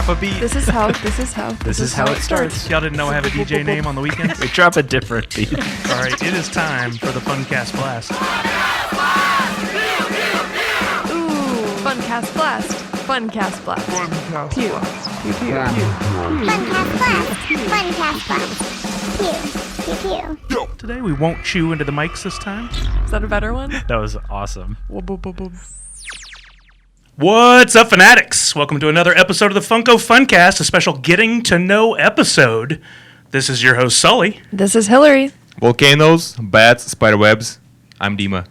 drop a beat. This is how it starts. Y'all didn't know I have a DJ name on the weekends? We drop a different beat. All right, it is time for the Funkast Blast. Ooh, Funkast Blast. Funkast Blast. Funkast Pew. Blast. Pew, pew, pew. Funkast Blast. Funkast Blast. Pew, pew, pew. Today we won't chew into the mics this time. Is that a better one? That was awesome. What's up, fanatics? Welcome to another episode of the Funko Funkast, a special getting to know episode. This is your host, Sully. This is Hillary. Volcanoes, bats, spiderwebs. I'm Dima.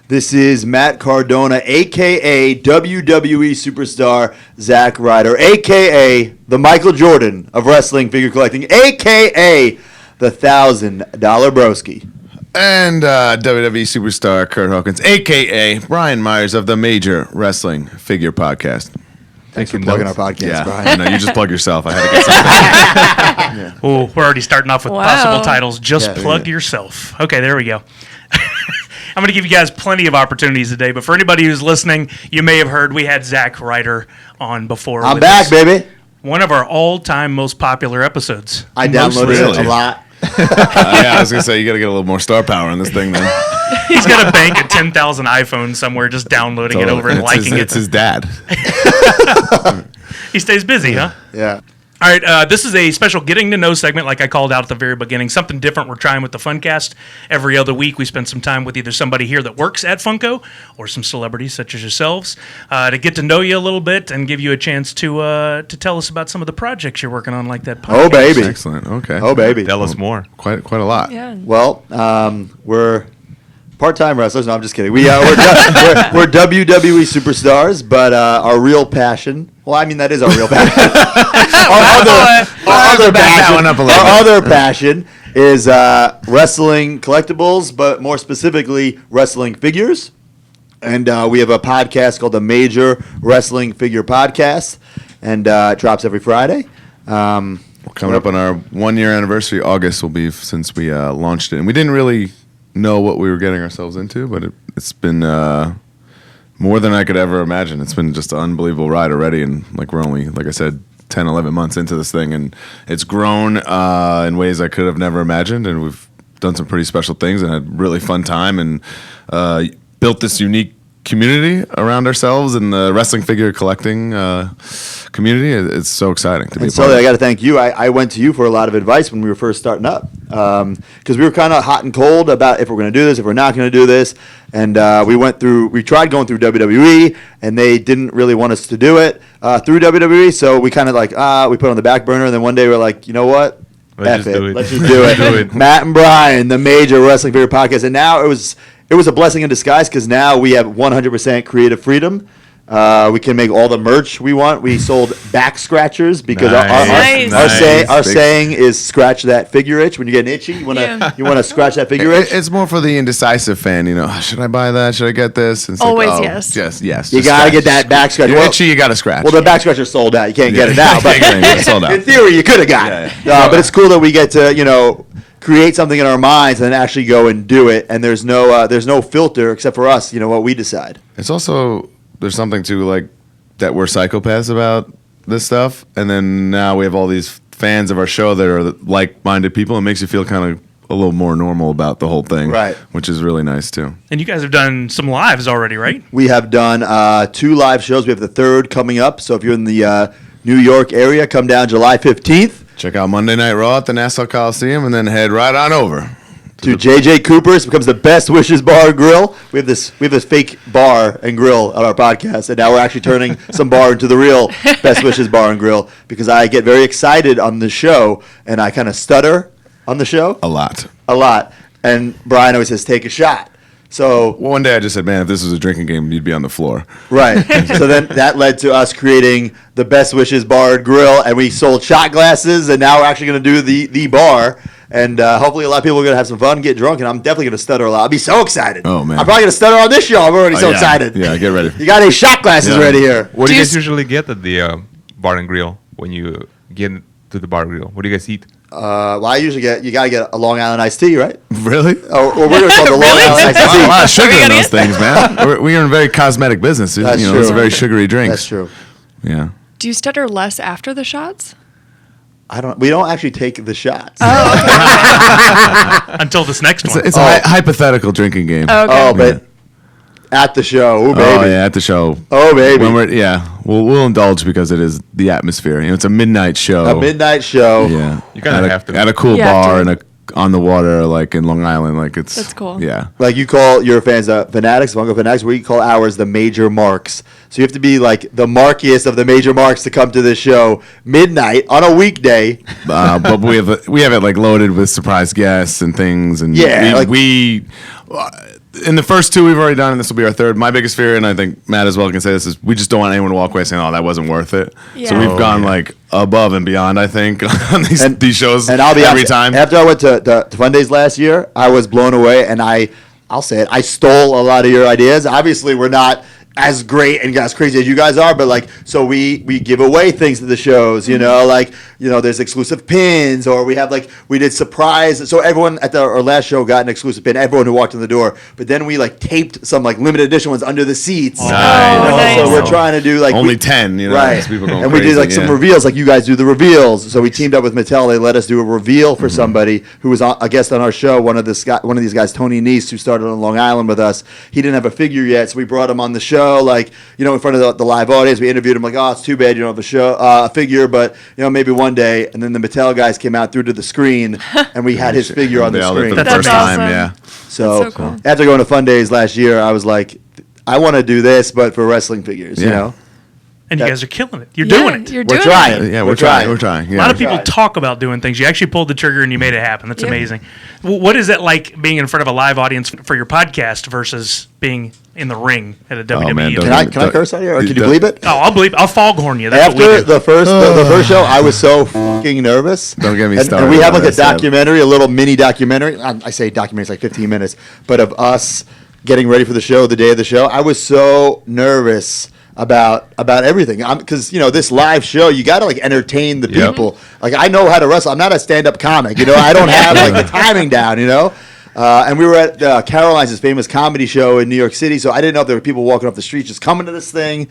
This is Matt Cardona, a.k.a. WWE Superstar Zack Ryder, a.k.a. the Michael Jordan of wrestling figure collecting, a.k.a. the $1,000 broski. And WWE Superstar Curt Hawkins, a.k.a. Brian Myers of the Major Wrestling Figure Podcast. Thanks for plugging our podcast, Brian. I know, you just plug yourself. I had to get something. Oh, we're already starting off with Wow. possible titles. Just Yeah, plug yourself. Okay, there we go. I'm going to give you guys plenty of opportunities today, but for anybody who's listening, you may have heard we had Zack Ryder on before. I'm with back, us. baby. One of our all-time most popular episodes. I Most downloaded recently. it a lot. Yeah, I was going to say, you got to get a little more star power in this thing then. He's got a bank of 10,000 iPhones somewhere just downloading it over and liking It's his dad. it. He stays busy, huh? Yeah. All right, this is a special getting to know segment like I called out at the very beginning. Something different we're trying with the Funkast. Every other week we spend some time with either somebody here that works at Funko or some celebrities such as yourselves to get to know you a little bit and give you a chance to tell us about some of the projects you're working on like that podcast. Oh, baby. Excellent. Okay. Oh, baby. Tell us more. Quite a lot. Yeah. Well, we're part-time wrestlers. No, I'm just kidding. We're WWE Superstars, but our real passion... Well, I mean, that is our real passion. Our other passion is wrestling collectibles, but more specifically, wrestling figures. And we have a podcast called the Major Wrestling Figure Podcast, and it drops every Friday. Coming up on our 1-year anniversary, August will be since we launched it. And we didn't really know what we were getting ourselves into, but it's been more than I could ever imagine. It's been just an unbelievable ride already, and we're only, like I said, 10, 11 months into this thing, and it's grown in ways I could have never imagined, and we've done some pretty special things and had a really fun time, and built this unique community around ourselves in the wrestling figure collecting community. It's so exciting to be a part So of. I got to thank you. I went to you for a lot of advice when we were first starting up, because we were kind of hot and cold about if we're going to do this, if we're not going to do this, and we tried going through WWE, and they didn't really want us to do it through WWE, so we kind of we put it on the back burner, and then one day we're like, you know what? Let's just do it. Let's just do it. Do it. Matt and Brian, the Major Wrestling Figure Podcast, and now it was a blessing in disguise because now we have 100% creative freedom. We can make all the merch we want. We sold back scratchers because our saying is scratch that figure itch. When you get itchy, you want to scratch that figure itch. It's more for the indecisive fan, should I buy that? Should I get this? And it's Always like, yes. Yes. You got to get that back scratch. You're itchy, you got to scratch. Well, the back scratcher's sold out. You can't get it now. But It's sold out. in theory, you could have got it. But it's cool that we get to, create something in our minds and then actually go and do it. And there's no filter except for us, what we decide. It's also, there's something to that we're psychopaths about this stuff, and then now we have all these fans of our show that are like-minded people. It makes you feel kind of a little more normal about the whole thing, Right. Which is really nice too. And you guys have done some lives already, right? We have done 2 live shows. We have the 3rd coming up. So if you're in the New York area, come down July 15th. Check out Monday Night Raw at the Nassau Coliseum, and then head right on over To JJ Cooper's, becomes the Best Wishes Bar and Grill. We have this fake bar and grill on our podcast, and now we're actually turning some bar into the real Best Wishes Bar and Grill because I get very excited on the show and I kind of stutter on the show a lot. And Brian always says, "Take a shot." So One day I just said, man, if this was a drinking game, you'd be on the floor. right. So then that led to us creating the Best Wishes Bar and Grill, and we sold shot glasses, and now we're actually going to do the bar. And hopefully a lot of people are going to have some fun, get drunk, and I'm definitely going to stutter a lot. I'll be so excited. Oh, man. I'm probably going to stutter on this show. I'm already so yeah. excited. Yeah, get ready. You got any shot glasses ready here? What do you guys usually get at the bar and grill when you get to the bar and grill? What do you guys eat? Well, I usually you got to get a Long Island iced tea, right? Really? Or we're going to call it the Long Island iced A tea. lot of sugar in those things, man. We are in a very cosmetic business. That's It's true. a very sugary drink. That's true. Yeah. Do you stutter less after the shots? We don't actually take the shots. Until this next one. It's a hypothetical drinking game. Oh, okay. Oh, but at the show, oh baby. Oh yeah, at the show. Oh baby. When we'll indulge because it is the atmosphere. It's a midnight show. A midnight show. Yeah, You kinda have to. at a cool You have bar to. and on the water, like in Long Island. Like it's That's cool. Yeah, Like you call your fans fanatics, Funko fanatics. We call ours the major marks. So you have to be like the markiest of the major marks to come to this show midnight on a weekday. but we have it like loaded with surprise guests and things. And Yeah, we in the first two we've already done, and this will be our third. My biggest fear, and I think Matt as well can say this, is we just don't want anyone to walk away saying, "Oh, that wasn't worth it." So Yeah. we've gone like above and beyond. I think on these shows. And I'll be every honest, time. After I went to Fun Days last year, I was blown away, and I'll say it. I stole a lot of your ideas. Obviously, we're not as great and as crazy as you guys are, but like, so we give away things to the shows, there's exclusive pins, or we did surprise. So everyone at our last show got an exclusive pin, everyone who walked in the door, but then we like taped some like limited edition ones under the seats. Nice. So we're trying to do like Only 10, right. as people going and we did crazy, like some yeah. reveals, like you guys do the reveals. So we teamed up with Mattel. They let us do a reveal for somebody who was a guest on our show. One of these guys, Tony Neese, who started on Long Island with us. He didn't have a figure yet, so we brought him on the show, like in front of the live audience. We interviewed him like, "Oh, it's too bad you don't have a figure, but maybe one day." And then the Mattel guys came out through to the screen, and we had his figure on the Nailed it screen. for the That's first awesome. time. Yeah. So, That's so cool. after going to Fun Days last year, I was like, I want to do this, but for wrestling figures, Yeah. And you guys are killing it. You're Yeah, doing it. You're We're doing trying. it. Yeah, we're trying. We're trying. Yeah. A lot of people Right. talk about doing things. You actually pulled the trigger and you made it happen. That's Yeah. amazing. What is it like being in front of a live audience for your podcast versus being in the ring at a WWE man, event? don't- Can I curse on here, or can you Don't- believe it? Oh, I'll foghorn you. That's what we After do. the first show, I was so fucking nervous. Don't get me And started we have on like a this, yeah. documentary, a little mini documentary. I say documentary, it's like 15 minutes, but of us getting ready for the show, the day of the show. I was so nervous about everything, because this live show, you got to like entertain the Yep. people. Like, I know how to wrestle. I'm not a stand-up comic. I don't have like the timing down. And we were at Caroline's famous comedy show in New York City, so I didn't know if there were people walking off the street just coming to this thing.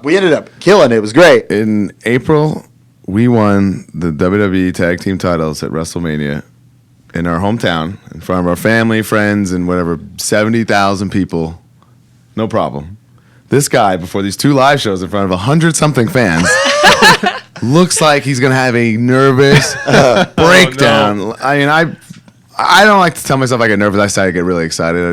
We ended up killing it. It was great. In April, we won the WWE Tag Team titles at WrestleMania in our hometown, in front of our family, friends, and whatever, 70,000 people. No problem. This guy, before these two live shows in front of 100-something fans, looks like he's going to have a nervous breakdown. I mean, I don't like to tell myself I get nervous. I say I get really excited.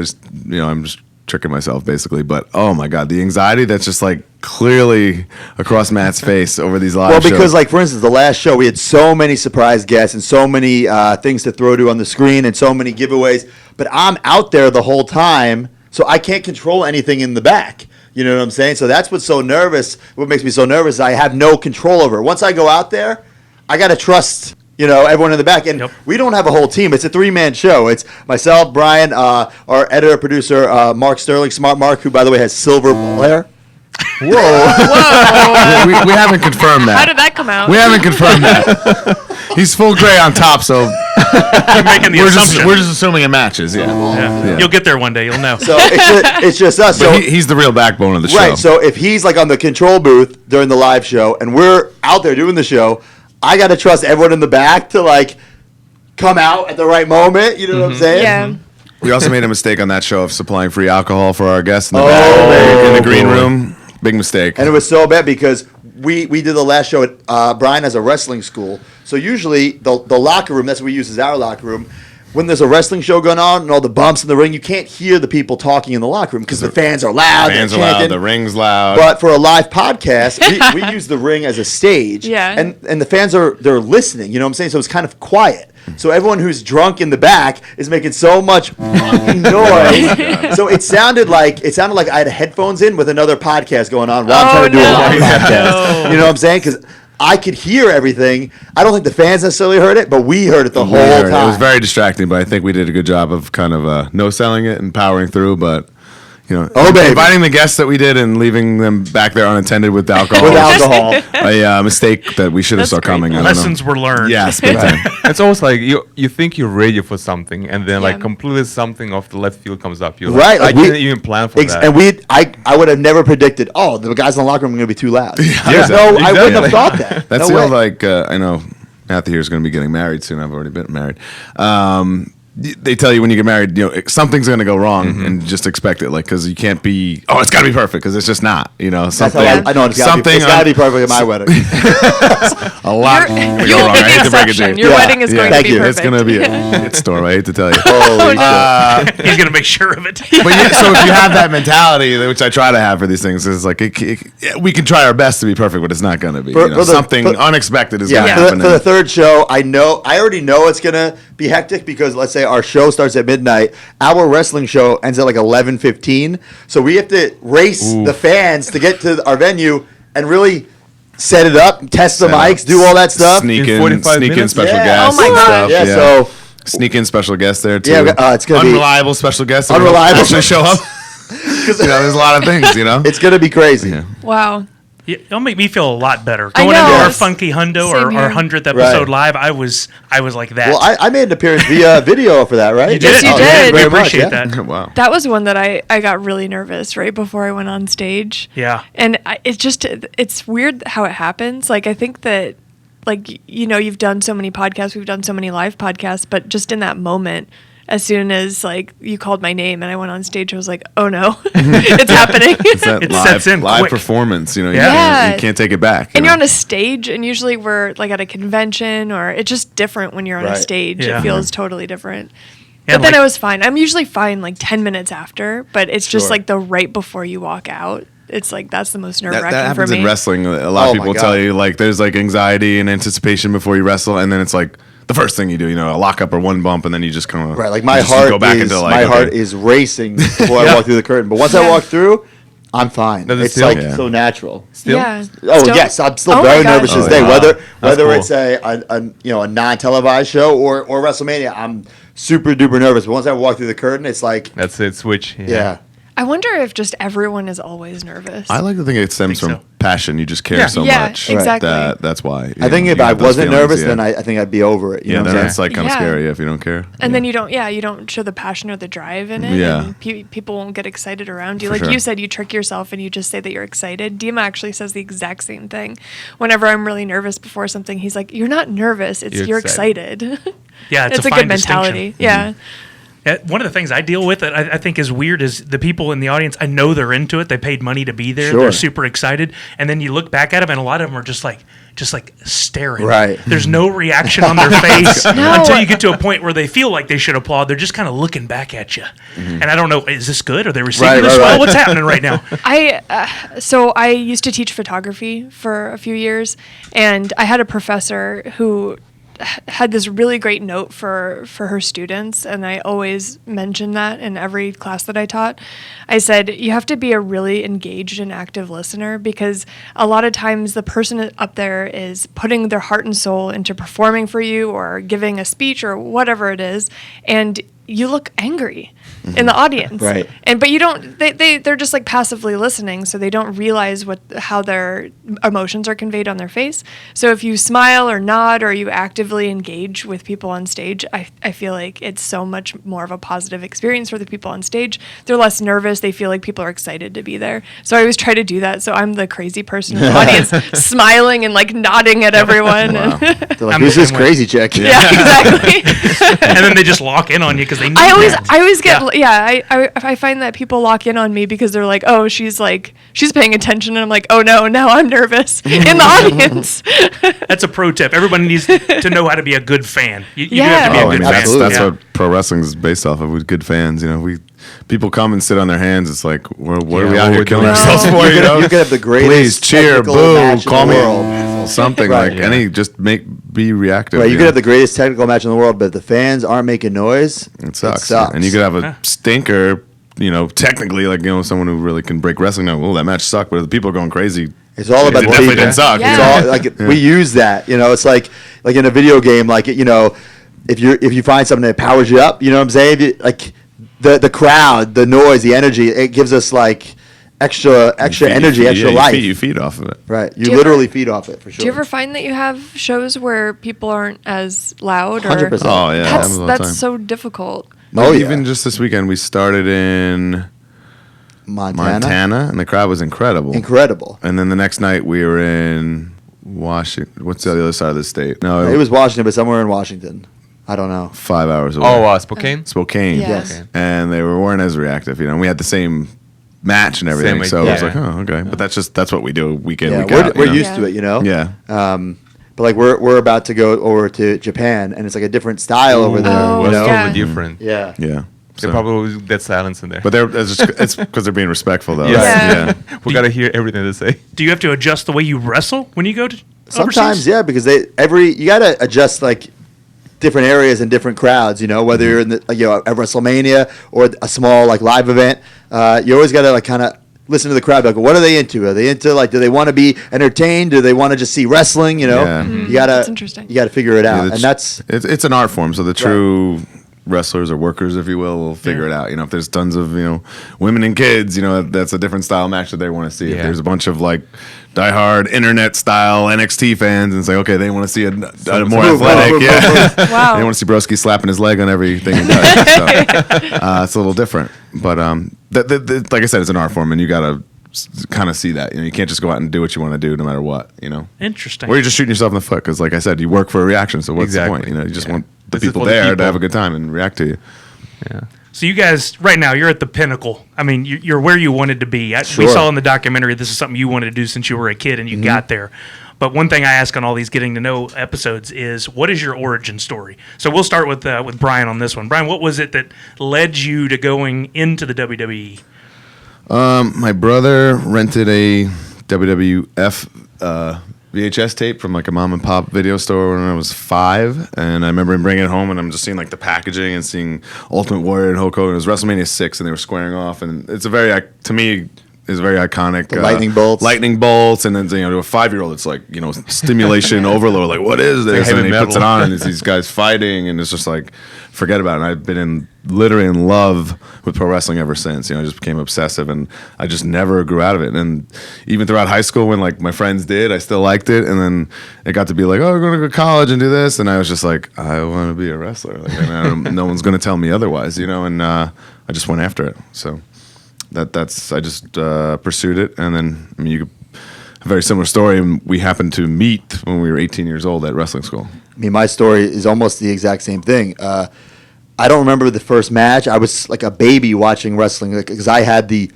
I'm just tricking myself, basically. But, oh, my God, the anxiety that's just, like, clearly across Matt's face over these live shows. Well, because, like, for instance, the last show, we had so many surprise guests and so many things to throw to on the screen and so many giveaways. But I'm out there the whole time, so I can't control anything in the back. You know what I'm saying? So that's what's so nervous. What makes me so nervous is I have no control over it. Once I go out there, I got to trust, everyone in the back. And we don't have a whole team. It's a three-man show. It's myself, Brian, our editor, producer, Mark Sterling, Smart Mark, who, by the way, has silver ball hair. we haven't confirmed that. How did that come out? We haven't confirmed that. He's full gray on top, so You're making the assumption. we're just assuming it matches. Yeah. Yeah. You'll get there one day. You'll know. So it's just us. But So he's the real backbone of the show. right. So if he's like on the control booth during the live show and we're out there doing the show, I got to trust everyone in the back to like come out at the right moment. You know what I'm saying? Yeah. We also made a mistake on that show of supplying free alcohol for our guests in the Oh, back in the green boy. room. Big mistake. And it was so bad because we did the last show at Brian has a wrestling school. So usually the locker room, that's what we use as our locker room. When there's a wrestling show going on and all the bumps in the ring, you can't hear the people talking in the locker room because the fans are loud. Fans they're are loud. chanting. The ring's loud. But for a live podcast, we use the ring as a stage. Yeah. And the fans they're listening, you know what I'm saying? So it's kind of quiet. So everyone who's drunk in the back is making so much fucking noise. So it sounded like I had headphones in with another podcast going on while I'm trying to do a live podcast. You know what I'm saying? Because I could hear everything. I don't think the fans necessarily heard it, but we heard it the whole time. It was very distracting, but I think we did a good job of kind of no selling it and powering through. But inviting the guests that we did and leaving them back there unattended with alcohol. With alcohol. A mistake that we should have saw That's great. coming. I don't Lessons know. were learned. Yes, big time. It's almost like you think you're ready for something, and then like Yeah. completely something off the left field comes up. You're Right, like, like I didn't even plan for that. And I would have never predicted. Oh, the guys in the locker room are going to be too loud. There's no, exactly. I wouldn't have Exactly. thought that. That's no the way. old, like, I know Matthew here is going to be getting married soon. I've already been married. They tell you when you get married, something's going to go wrong, and just expect it, like, because you can't be. Oh, it's got to be perfect, because it's just not. That's Something. how I know it's got to be perfect at my wedding. A lot You're- can you go will wrong. be I hate the to break it to exception. you. Your Yeah. wedding is Yeah. going Thank to be you. perfect. It's going to be a hit storm. I hate to tell you. Holy shit. He's going to make sure of it. So if you have that mentality, which I try to have for these things, is like we can try our best to be perfect, but it's not going to be. Something unexpected is going to Yeah, happen. for the third show, I already know it's gonna be hectic because let's say our show starts at midnight, our wrestling show ends at like 11:15, so we have to race the fans to get to our venue and really set it up, test the mics, do all that stuff. Sneak In in 45 special minutes? Yeah. guests. Oh my and God. stuff, Yeah, so sneak in special guests there too. yeah, it's gonna be Unreliable special guests. that Unreliable. don't actually show up. There's a lot of things. it's gonna be crazy. Yeah. Wow. Yeah, it'll make me feel a lot better. I Going know. into our Yes. Funky Hundo Same or here. our 100th episode Right. live, I was like that. Well, I made an appearance via video for that, right? You did. Yes, you Oh, did. thank you We very much, appreciate yeah. that. Wow. That was one that I got really nervous right before I went on stage. Yeah. And it's weird how it happens. Like, I think that, like, you've done so many podcasts, we've done so many live podcasts, but just in that moment, as soon as, like, you called my name and I went on stage, I was like, oh no, it's happening. It's that It live, sets in live quick. performance. You Yeah. can't take it back. And you're on a stage, and usually we're, like, at a convention, or it's just different when you're on a Right. stage. Yeah. It feels totally different. Yeah, But then like- I was fine. I'm usually fine, like, 10 minutes after, but it's just, Sure. like, the right before you walk out. It's, like, that's the most that nerve-wracking for happens me. in wrestling. A lot Oh of my people God. tell you like there's like anxiety and anticipation before you wrestle, and then it's like the first thing you do, a lockup or one bump, and then you just kind of Right, like my heart okay. is racing before I Yeah. walk through the curtain. But once I walk through, I'm fine. Does it It's still? like Yeah. so natural. Still? Yeah. Oh Still? yes, I'm still Oh my very God. nervous to this Oh, day. yeah. Whether cool. it's a non-televised show or WrestleMania, I'm super duper nervous. But once I walk through the curtain, it's like That's it. Switch. yeah. I wonder if just everyone is always nervous. I like to think it stems Think from so. passion. You just care Yeah. so Yeah, much. exactly. That's why. I think if I wasn't nervous, then I think I'd be over it. You Yeah, know then what I'm it's saying? like kind of Yeah. scary if you don't care. and then you don't show the passion or the drive in it. Yeah. And people won't get excited around you. For Like sure. you said, you trick yourself and you just say that you're excited. Dima actually says the exact same thing. Whenever I'm really nervous before something, he's like, "You're not nervous. It's You're you're excited." Yeah, it's it's a a fine good mentality. Yeah. One of the things I deal with that I think is weird is the people in the audience. I know they're into it. They paid money to be there. Sure. They're super excited, and then you look back at them, and a lot of them are just like staring. Right. There's no reaction on their face No. until you get to a point where they feel like they should applaud. They're just kind of looking back at you, and I don't know. Is this good? Are they receiving Right, this right, well? right. What's happening right now? So I used to teach photography for a few years, and I had a professor who had this really great note for her students, and I always mention that in every class that I taught. I said, you have to be a really engaged and active listener, because a lot of times the person up there is putting their heart and soul into performing for you or giving a speech or whatever it is, and you look angry in the audience. Right. But you don't, they're just like passively listening, so they don't realize how their emotions are conveyed on their face. So if you smile or nod or you actively engage with people on stage, I feel like it's so much more of a positive experience for the people on stage. They're less nervous. They feel like people are excited to be there. So I always try to do that. So I'm the crazy person in the audience, smiling and like nodding at everyone. Wow. And They're like, I'm who's the this same way. crazy chick? yeah, exactly. And then they just lock in on you because they need I that. always get I find that people lock in on me because they're like, oh, she's paying attention, and I'm like, oh no, now I'm nervous in the audience. That's a pro tip. Everybody needs to know how to be a good fan. You do Yeah. have to be Oh, a I good mean, fan. absolutely. that's Yeah. what pro wrestling is based off of. With good fans, people come and sit on their hands. It's like, what are we Yeah, out what here we're killing doing. ourselves No. for? You could have the greatest Please cheer, technical boo, match in call the me world. something Right. like just be reactive. Right, you could have the greatest technical match in the world, but if the fans aren't making noise, It sucks. And you could have a stinker. Technically, someone who really can break wrestling. Now, well, that match sucked, but if the people are going crazy, It's all about it the definitely people. didn't suck. Yeah. It's all like we use that. It's like in a video game, if you find something that powers you up, you know what I'm saying? the crowd, the noise, the energy, it gives us like extra energy, extra life. You feed off of it. Right. You Do you literally ever- feed off it, for sure. Do you ever find that you have shows where people aren't as loud? Or 100%. Oh, yeah. happens all the time. That's so difficult. Oh, yeah. Even just this weekend, we started in Montana, and the crowd was incredible. Incredible. And then the next night, we were in Washington. What's the other side of the state? No, It was Washington, but somewhere in Washington. I don't know. 5 hours away. Oh, Spokane? Spokane. Yeah. Yes. And they weren't as reactive, and we had the same match and everything. Same So I was yeah. like, oh, okay. But that's what we do week in, Yeah, week we're, out. we're you know? used to it, Yeah. But like we're about to go over to Japan, and it's like a different style over there. Oh, you Well, know? yeah. totally different. Yeah. Yeah. They So- probably will get silence in there. But it's because they're being respectful, though. Yeah. Yeah. We gotta hear everything they say. Do you have to adjust the way you wrestle when you go to Sometimes, overseas? yeah, because you gotta adjust like different areas and different crowds. You know, whether you're in the at WrestleMania or a small like live event, you always gotta like kind of listen to the crowd. Like, what are they into? Are they into like? Do they want to be entertained? Do they want to just see wrestling? You know, Yeah. you gotta That's interesting. you gotta figure it out, Yeah, and that's it's an art form. So the true wrestlers or workers, if you will figure it out. If there's tons of women and kids, that's a different style match that they want to see. If Yeah. there's a bunch of like diehard internet style NXT fans, and it's like, okay, they want to see a more move, athletic. move, Yeah. Wow. They want to see Broski slapping his leg on everything he does. So, it's a little different, but like I said, it's an art form, and you gotta kind of see that. You can't just go out and do what you want to do, no matter what. Interesting. Or you're just shooting yourself in the foot because, like I said, you work for a reaction. So what's Exactly. the point? You just Yeah. want the This is people for the there to people. have a good time and react to you. Yeah. So you guys, right now, you're at the pinnacle. I mean, you're where you wanted to be. We Sure. saw in the documentary this is something you wanted to do since you were a kid and you got there. But one thing I ask on all these getting to know episodes is, what is your origin story? So we'll start with Brian on this one. Brian, what was it that led you to going into the WWE? My brother rented a WWF VHS tape from like a mom and pop video store when I was 5, and I remember him bringing it home, and I'm just seeing like the packaging and seeing Ultimate Warrior and Hulk Hogan. It was WrestleMania 6, and they were squaring off, and it's a very, to me, is very iconic. The lightning bolts. Lightning bolts, and then to a 5-year-old, it's like stimulation overload. Like, what is this? Like And he heavy puts it metal. on, and it's these guys fighting, and it's just like, forget about it. And I've been literally in love with pro wrestling ever since. I just became obsessive, and I just never grew out of it. And even throughout high school, when like my friends did, I still liked it. And then it got to be like, oh, we're going to go to college and do this, and I was just like, I want to be a wrestler. Like, no one's going to tell me otherwise, And I just went after it. So I just pursued it, and then you could. A very similar story. We happened to meet when we were 18 years old at wrestling school. I mean, my story is almost the exact same thing. I don't remember the first match. I was like a baby watching wrestling because I had the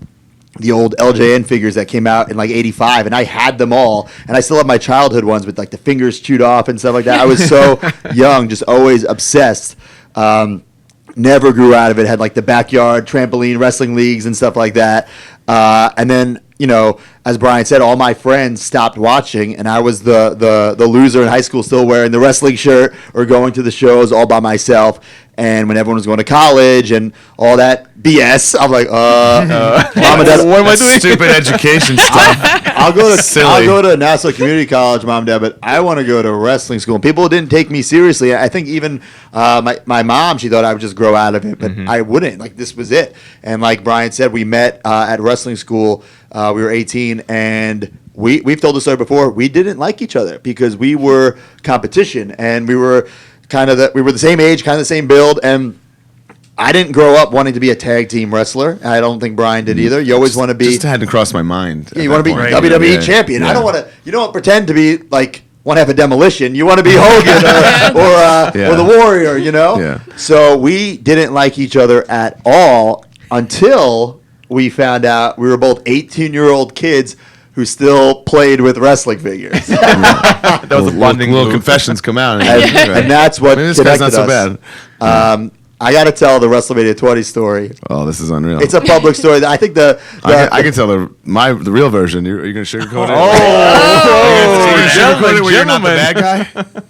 old LJN figures that came out in like '85, and I had them all, and I still have my childhood ones with like the fingers chewed off and stuff like that. I was so young, just always obsessed. Never grew out of it. Had like the backyard trampoline wrestling leagues and stuff like that. And then, as Brian said, all my friends stopped watching, and I was the loser in high school, still wearing the wrestling shirt or going to the shows all by myself. And when everyone was going to college and all that BS, I'm like, Mom and Dad, What am I doing? Stupid education stuff. I'll Silly. go to Nassau Community College, Mom and Dad, but I want to go to wrestling school. And people didn't take me seriously. I think even my mom, she thought I would just grow out of it, but I wouldn't. Like, this was it. And like Brian said, we met at wrestling school. We were 18, and we've told the story before. We didn't like each other because we were competition, and we were the same age, kind of the same build, and I didn't grow up wanting to be a tag team wrestler. I don't think Brian did either. You always want to be. Just had to cross my mind. You want to be Right. WWE Yeah. champion. Yeah. I don't want to. You don't pretend to be like one half of Demolition. You want to be Hogan or the Warrior. Yeah. So we didn't like each other at all until we found out we were both 18-year-old kids who still played with wrestling figures. That was a bonding little move. confessions come out, and that's what Maybe this guy's connected not so us. bad. I got to tell the WrestleMania 20 story. Oh, this is unreal. It's a public story. I think I can tell the real version. Are you going to sugarcoat it? Oh, Sugarcoat it where you're not the gentlemen. bad guy?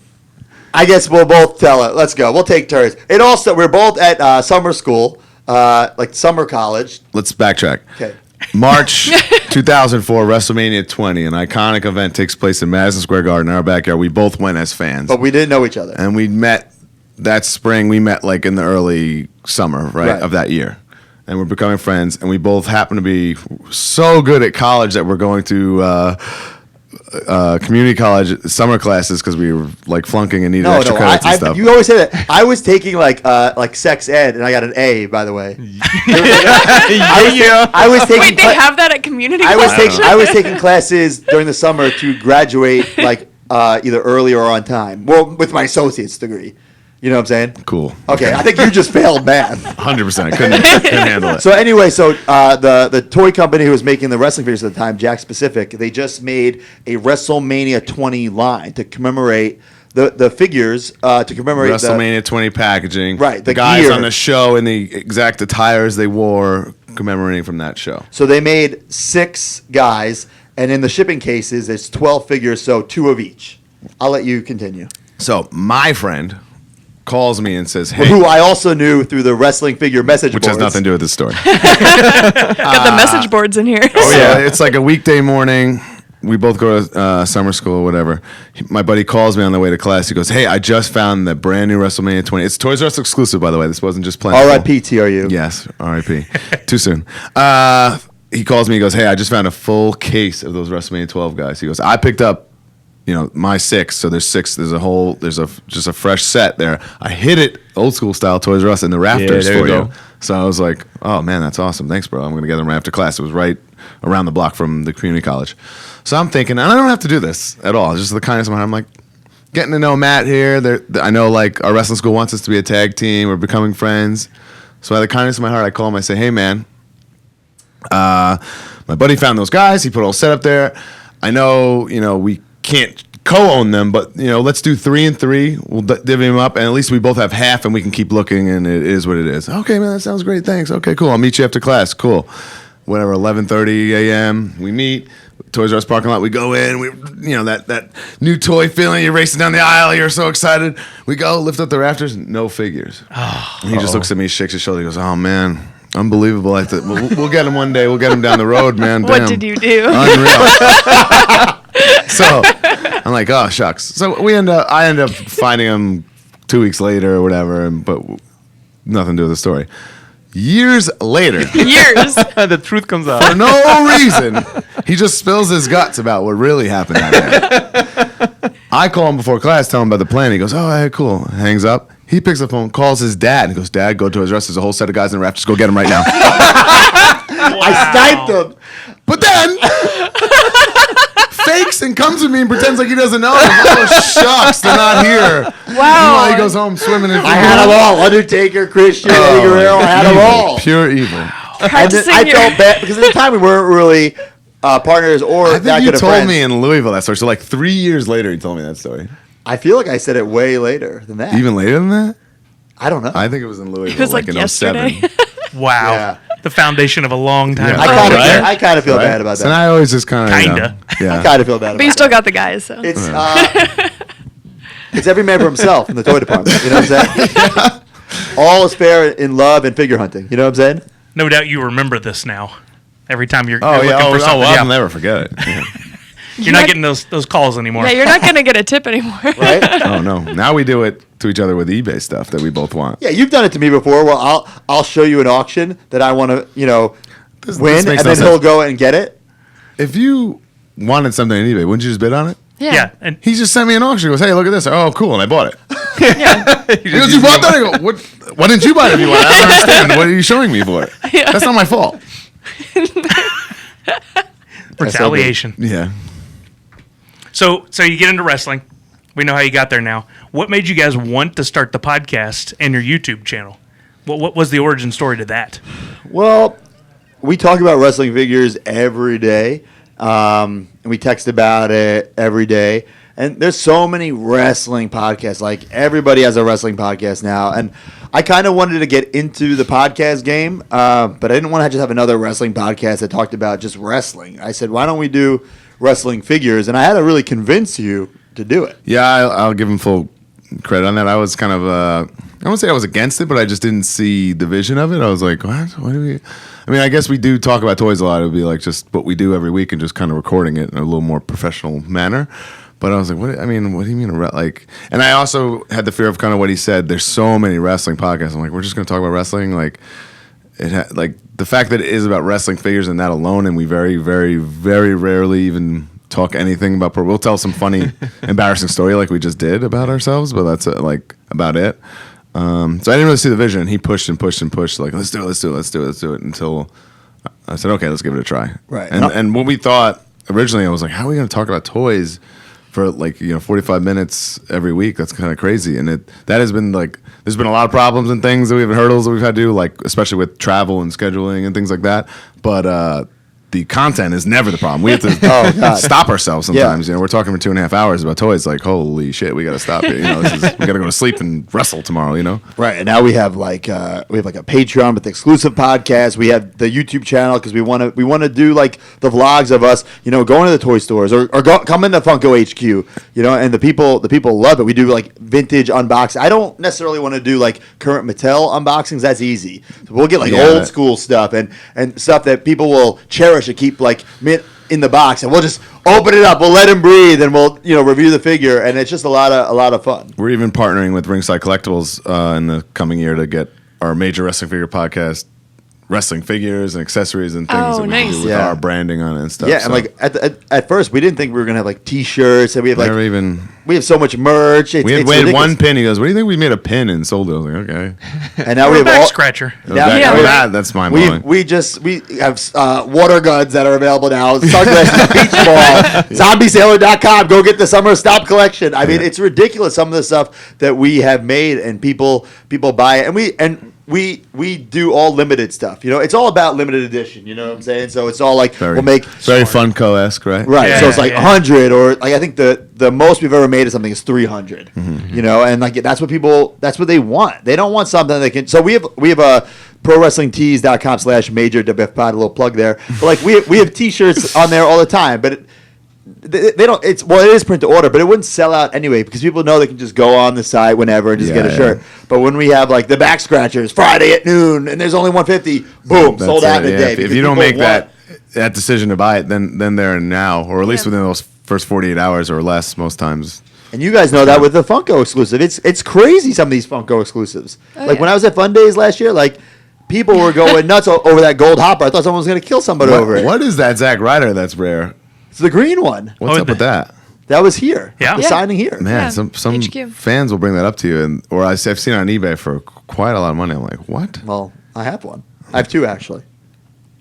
I guess we'll both tell it. Let's go. We'll take turns. It also, we're both at summer school, like summer college. Let's backtrack. Okay. March 2004, WrestleMania 20, an iconic event takes place in Madison Square Garden in our backyard. We both went as fans. But we didn't know each other. And we met that spring. We met like in the early summer, right, Right. of that year. and we're becoming friends, and we both happen to be so good at college that we're going to community college summer classes because we were like flunking and needed extra credits and stuff. You always say that. I was taking like sex ed, and I got an A, by the way. I was taking. Wait, they have that at community I college? was taking classes during the summer to graduate like either early or on time. Well, with my associate's degree. You know what I'm saying? Cool. Okay, I think you just failed math. 100%. Couldn't handle it. So anyway, the toy company who was making the wrestling figures at the time, Jack Specific, they just made a WrestleMania 20 line to commemorate the figures to commemorate WrestleMania 20 packaging. Right, The the guys gear. on the show and the exact attires they wore commemorating from that show. So they made 6 guys, and in the shipping cases, it's 12 figures, so 2 of each. I'll let you continue. So my friend calls me and says, hey, Who I also knew through the wrestling figure message which boards. has nothing to do with this story. Got the message boards in here. Oh yeah, it's like a weekday morning. We both go to summer school or whatever. My buddy calls me on the way to class. He goes, hey, I just found the brand new WrestleMania 20. It's Toys R Us exclusive, by the way. This wasn't just plenty. R.I.P. TRU. Yes, R.I.P. Too soon. He calls me. He goes, hey, I just found a full case of those WrestleMania 12 guys. He goes, I picked up, my 6. So there's 6. There's just a fresh set there. I hid it old school style Toys R Us in the rafters there you for you. go. So I was like, oh man, that's awesome. Thanks, bro. I'm going to get them right after class. It was right around the block from the community college. So I'm thinking, and I don't have to do this at all. It's just the kindness of my heart. I'm like, getting to know Matt here. I know like our wrestling school wants us to be a tag team. We're becoming friends. So out of the kindness of my heart, I call him. I say, hey man, my buddy found those guys. He put a whole setup there. I know, we can't co-own them, but let's do 3 and 3. We'll divvy them up, and at least we both have half, and we can keep looking, and it is what it is. Okay, man, that sounds great. Thanks. Okay, cool. I'll meet you after class. Cool. Whatever. 11:30 a.m. We meet. Toys R Us parking lot. We go in. We, that new toy feeling. You're racing down the aisle. You're so excited. We go lift up the rafters. No figures. And he just looks at me, shakes his shoulder. He goes, "Oh man." Unbelievable. We'll get him one day. We'll get him down the road, man. What Damn. did you do? Unreal. So I'm like, oh shucks. So I end up finding him 2 weeks later or whatever, but nothing to do with the story. Years later, Years. The truth comes out. for no reason, he just spills his guts about what really happened that day. I call him before class, tell him about the plan. He goes, oh, hey, cool. Hangs up. He picks up the phone, calls his dad, and goes, Dad, go to his rest. There's a whole set of guys in the rafters. Go get them right now. I sniped him. But then fakes and comes to me and pretends like he doesn't know. Oh, shucks, they're not here. Wow. Meanwhile, he goes home swimming in I had them all. Undertaker, Christian, Oh, Eddie Guerrero. I had them all. Pure evil. And Practicing I your- felt bad because at the time we weren't really partners or I that think you good of told friends. me in Louisville that story. So like 3 years later, he told me that story. I feel like I said it way later than that. Even later than that? I don't know. I think it was in Louisville. It was like in yesterday. 07. Wow. Yeah. The foundation of a long time. Yeah. I kind of feel Right? bad about So that. I always just kind of Kinda. Yeah. I kind of feel bad about But you that. still got the guys, so. It's every man for himself in the toy department. You know what I'm saying? All is fair in love and figure hunting. You know what I'm saying? No doubt you remember this now. Every time you're, Oh you're yeah. looking for something. I'll Yeah. never forget it. Yeah. You're not getting those calls anymore. Yeah, you're not going to get a tip anymore. Right? Oh no. Now we do it to each other with eBay stuff that we both want. Yeah, you've done it to me before. Well, I'll show you an auction that I want to, This win, makes and no then sense. he'll go and get it. If you wanted something on eBay, wouldn't you just bid on it? Yeah. And He just sent me an auction. He goes, hey, look at this. Oh, cool. And I bought it. Yeah. He goes, you bought that? I go, what? Why didn't you buy it if you want it? I don't understand. What are you showing me for it? Yeah. That's not my fault. retaliation. Yeah. So you get into wrestling. We know how you got there now. What made you guys want to start the podcast and your YouTube channel? What was the origin story to that? Well, we talk about wrestling figures every day. And we text about it every day. And there's so many wrestling podcasts. Like, everybody has a wrestling podcast now. And I kind of wanted to get into the podcast game, but I didn't want to just have another wrestling podcast that talked about just wrestling. I said, why don't we do wrestling figures? And I had to really convince you to do it. Yeah, I'll give him full credit on that. I was kind of, I won't say I was against it, but I just didn't see the vision of it. I was like, what do we... I mean, I guess we do talk about toys a lot. It would be like just what we do every week and just kind of recording it in a little more professional manner. But I was like, what do you mean? Like, and I also had the fear of kind of what he said. There's so many wrestling podcasts. I'm like, we're just going to talk about wrestling. Like, like the fact that it is about wrestling figures and that alone, and we very, very, very rarely even talk anything about. We'll tell some funny, embarrassing story like we just did about ourselves, but that's like about it. So I didn't really see the vision. He pushed and pushed and pushed, like let's do it until I said, okay, let's give it a try. Right. And what we thought originally, I was like, how are we going to talk about toys for 45 minutes every week? That's kind of crazy. And that has been like, there's been a lot of problems and things that we've hurdles that we've had to do, like especially with travel and scheduling and things like that. But the content is never the problem. We have to stop ourselves sometimes. Yeah. We're talking for 2.5 hours about toys. Like, holy shit, we got to stop it. We got to go to sleep and wrestle tomorrow. Right, and now we have like a Patreon with exclusive podcasts. We have the YouTube channel because we want to do like the vlogs of us, going to the toy stores or come into Funko HQ, and the people love it. We do like vintage unboxing. I don't necessarily want to do like current Mattel unboxings. That's easy. So we'll get like old school stuff and stuff that people will cherish and keep like in the box, and we'll just open it up. We'll let him breathe, and we'll review the figure, and it's just a lot of fun. We're even partnering with Ringside Collectibles in the coming year to get our major wrestling figure podcast wrestling figures and accessories and things that we can do with our branding on it and stuff. Yeah, and like at first we didn't think we were gonna have like T-shirts, and we have like we have so much merch. We had one pin. He goes, "What do you think we made a pin and sold it?" I was like, "Okay." And now we have back scratcher. That's mind blowing. We have water guns that are available now. Sunglasses, beach ball, zombiesailor.com. Go get the summer stop collection. I mean, it's ridiculous some of the stuff that we have made, and people buy it, and we do all limited stuff. It's all about limited edition. You know what I'm saying? So it's all like we'll make very Funko-esque, right? Right. Yeah, so it's like 100, or like I think the most we've ever made of something is 300. And like that's what they want. They don't want something they can. So we have a ProWrestlingTees.com/major WFPod, a little plug there. But like we have T-shirts on there all the time, but they don't. It is print to order, but it wouldn't sell out anyway because people know they can just go on the site whenever and just get a shirt. But when we have like the back scratchers Friday at noon and there's only 150, boom, sold out in a day. If you don't make that decision to buy it, then there and now, or at least within those first 48 hours or less, most times. And you guys know that with the Funko exclusive, it's crazy. Some of these Funko exclusives, when I was at Fun Days last year, like people were going nuts over that gold hopper. I thought someone was going to kill somebody over it. What is that Zack Ryder that's rare? It's the green one. What's up with that? That was here. Yeah. The signing here. Man, some HQ. fans will bring that up to you, or I've seen it on eBay for quite a lot of money. I'm like, what? Well, I have one. I have two actually.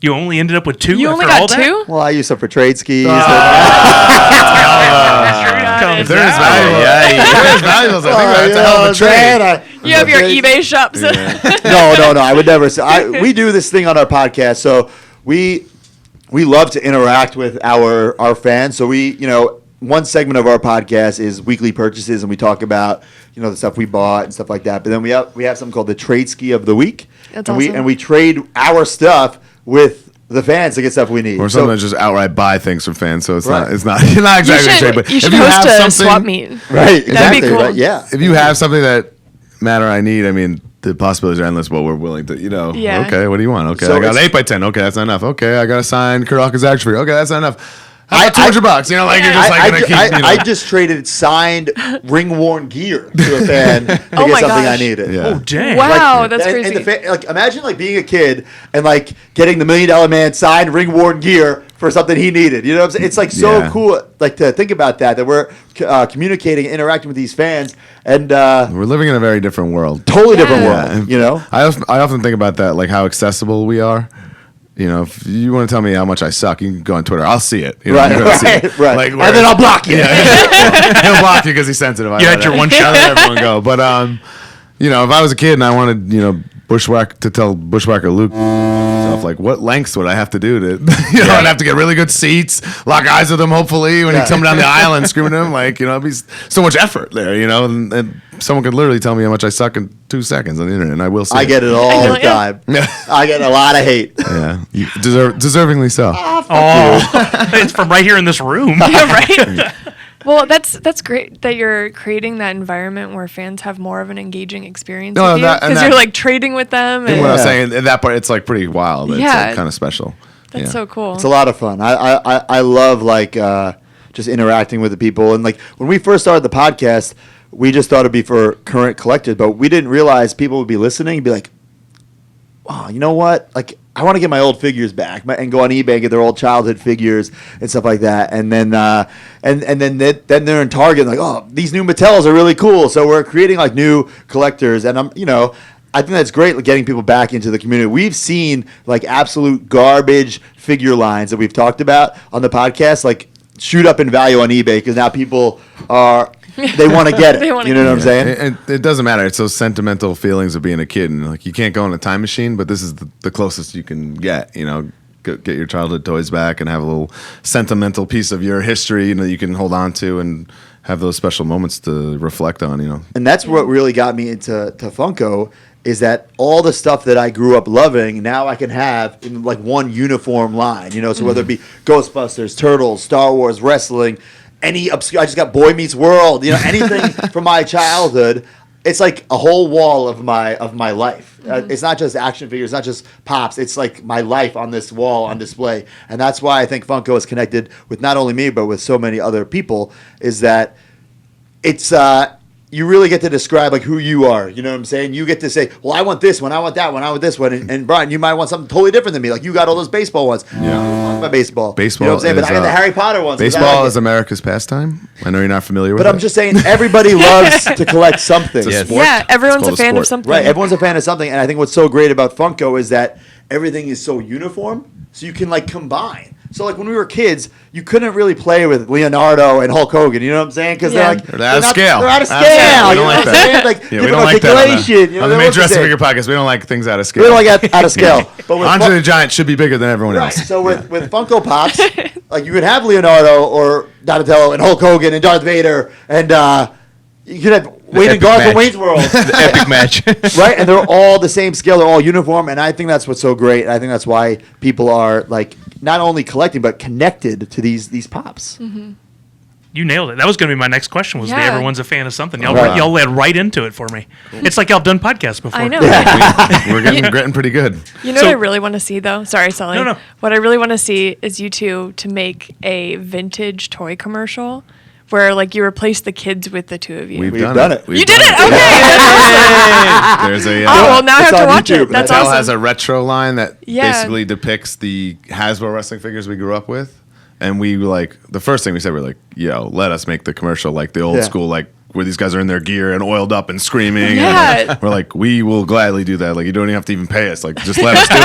You only ended up with two. You only after all got that? two? Well, I use them for trade skis. If there is valuables, I think that's a hell of a trade. You have your eBay shops. No. I would never say. We do this thing on our podcast, so we love to interact with our fans. So one segment of our podcast is weekly purchases, and we talk about the stuff we bought and stuff like that. But then we have something called the Trade Ski of the Week. That's and awesome. we trade our stuff with the fans to get stuff we need. Or sometimes just outright buy things from fans, so it's Right. not you're not exactly a trade. But You should if you host have a something, swap meet. Right, exactly. be cool. Right, yeah. if you have something that Matt or I need, I mean, the possibilities are endless. But we're willing to, Yeah. okay, what do you want? Okay, So I got an it's- 8x10. Okay, that's not enough. Okay, I got to sign Curt Hawkins action figure. Okay, that's not enough. How about $200? Like you're just like gonna keep. I just traded signed ring worn gear to a fan to get Oh my something I gosh. needed. Yeah. Oh, dang. Wow, that's and crazy. Imagine like being a kid and like getting the $1 Million Man signed ring worn gear for something he needed. You know what I'm saying? It's like so cool, like to think about that we're communicating, interacting with these fans, and We're living in a very different world. totally different Yeah. world. I often think about that, like how accessible we are. If you want to tell me how much I suck, you can go on Twitter. I'll see it. Right. Like, and then I'll block you. He'll block you because he's sensitive. You had your one shot. Let everyone go. But if I was a kid and I wanted, tell Bushwhacker Luke stuff, like what lengths would I have to do to, I'd have to get really good seats, lock eyes with him, hopefully, when he's coming down the aisle and screaming at him, like, it'd be so much effort there, and someone could literally tell me how much I suck in 2 seconds on the internet, and I will see I get it all the time. I get a lot of hate. Yeah, deservingly so. Oh, it's from right here in this room. Yeah, right? Well, that's great that you're creating that environment where fans have more of an engaging experience No, with you and because you're like trading with them. And what I was Yeah. saying, in that part, it's like pretty wild. It's Yeah. like kind of special. That's so cool. It's a lot of fun. I love like just interacting with the people. And like when we first started the podcast, we just thought it'd be for current collectors, but we didn't realize people would be listening and be like, oh, you know what? Like, I want to get my old figures back and go on eBay and get their old childhood figures and stuff like that. And then then they're in Target like, oh, these new Mattels are really cool. So we're creating like new collectors. And I think that's great, like, getting people back into the community. We've seen like absolute garbage figure lines that we've talked about on the podcast, like shoot up in value on eBay because now people they want to get it. You know what I'm saying? And it doesn't matter. It's those sentimental feelings of being a kid, and like you can't go in a time machine, but this is the closest you can get. You know, get your childhood toys back and have a little sentimental piece of your history. You know, you can hold on to and have those special moments to reflect on. You know, and that's what really got me into Funko. Is that all the stuff that I grew up loving, now I can have in like one uniform line, you know? So whether it be Ghostbusters, Turtles, Star Wars, wrestling, any obscure, I just got Boy Meets World, you know, anything from my childhood. It's like a whole wall of my life. It's not just action figures, not just pops. It's like my life on this wall on display. And that's why I think Funko is connected with not only me, but with so many other people, is that it's, you really get to describe like who you are. You know what I'm saying? You get to say, well, I want this one, I want that one, I want this one. And Brian, you might want something totally different than me. Like you got all those baseball ones. Yeah. I want my baseball. Baseball. You know what I'm saying? But I got the Harry Potter ones. Baseball is America's pastime. I know you're not familiar with it. But I'm just saying everybody loves to collect something. It's a sport. Yeah, everyone's a It's called fan of sport. something. Right, everyone's a fan of something. And I think what's so great about Funko is that everything is so uniform, so you can like combine. So like when we were kids, you couldn't really play with Leonardo and Hulk Hogan. You know what I'm saying? Because Yeah. they're Out of scale. They're out of scale. We You don't know like what I'm that. saying? Like Yeah, we different don't like that articulation. You know, on the what main I'm dressing saying? figure podcast. We don't like things out of scale. We don't like out of scale. But with Andre the Giant should be bigger than everyone right. else. So with Funko Pops, like you could have Leonardo or Donatello and Hulk Hogan and Darth Vader and you could have Wayne and epic Garth from match. Wayne's World. The epic match. Right? And they're all the same scale. They're all uniform. And I think that's what's so great. I think that's why people are like not only collecting but connected to these pops. You nailed it. That was going to be my next question. Was Yeah. everyone's a fan of something? Y'all, Right. y'all led right into it for me. It's like y'all done podcasts before. I know. We're getting pretty good. You know So- what I really want to see, though? Sorry, Sully. No. What I really want to see is you two to make a vintage toy commercial where, like, you replace the kids with the two of you. We've done it. We've You did done it? Okay. There's a Oh, well, now I It's have to on watch YouTube. it. That's Mattel awesome. has a retro line that Yeah. basically depicts the Hasbro wrestling figures we grew up with. And we were like, the first thing we said, we're like, yo, let us make the commercial like the old Yeah. school, like where these guys are in their gear and oiled up and screaming. Yeah. And we're like, we will gladly do that. Like, you don't even have to even pay us. Like, just let us do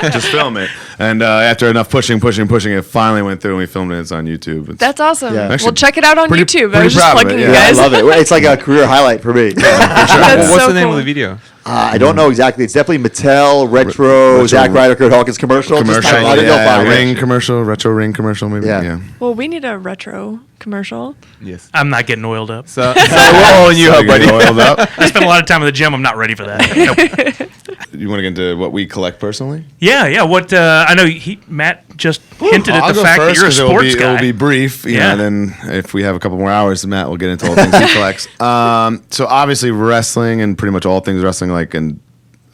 it. Just film it. And after enough pushing, it finally went through and we filmed it. It's on YouTube. It's That's awesome. Yeah. Well, Actually, check it out on pretty- YouTube. I pretty was just proud of plugging it, you yeah. Yeah, I guys. love it. It's like a career highlight for me. That's What's so the name cool. of the video? I don't know exactly. It's definitely Mattel retro Zack Ryder Curt Hawkins commercial. Just commercial. type it in, you'll find it. Ring commercial, retro ring commercial, maybe. Yeah. Yeah. Well, we need a retro commercial. Yes. I'm not getting oiled up. So we're holding you up, buddy. Oiled up. I spend a lot of time in the gym. I'm not ready for that. Nope. You want to get into what we collect personally? Yeah. What I know, Matt just hinted at I'll the go fact that first you're a 'cause sports it'll guy. be, It'll be brief, you Yeah. know, then if we have a couple more hours, Matt will get into all the things he collects. So obviously wrestling and pretty much all things wrestling, like, and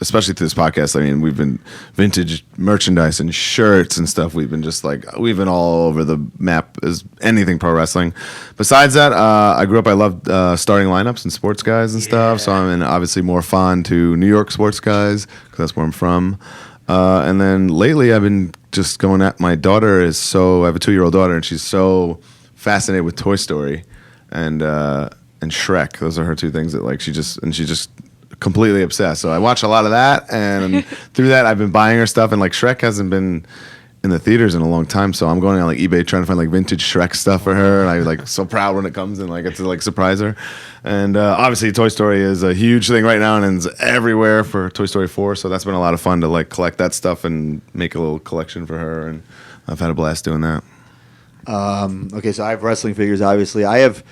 especially through this podcast, I mean, we've been vintage merchandise and shirts and stuff. We've been all over the map as anything pro wrestling. Besides that, I loved starting lineups and sports guys and stuff. So I'm obviously more fond to New York sports guys because that's where I'm from. And then lately I've been just going at, my daughter I have a 2-year-old daughter and she's so fascinated with Toy Story and Shrek. Those are her two things that like she's just completely obsessed. So I watch a lot of that, and through that I've been buying her stuff. And like Shrek hasn't been in the theaters in a long time, so I'm going on like eBay trying to find like vintage Shrek stuff for her. And I'm like so proud when it comes and like get to like surprise her. And obviously Toy Story is a huge thing right now, and it's everywhere for Toy Story 4. So that's been a lot of fun to like collect that stuff and make a little collection for her. And I've had a blast doing that. Okay, so I have wrestling figures. Obviously, I have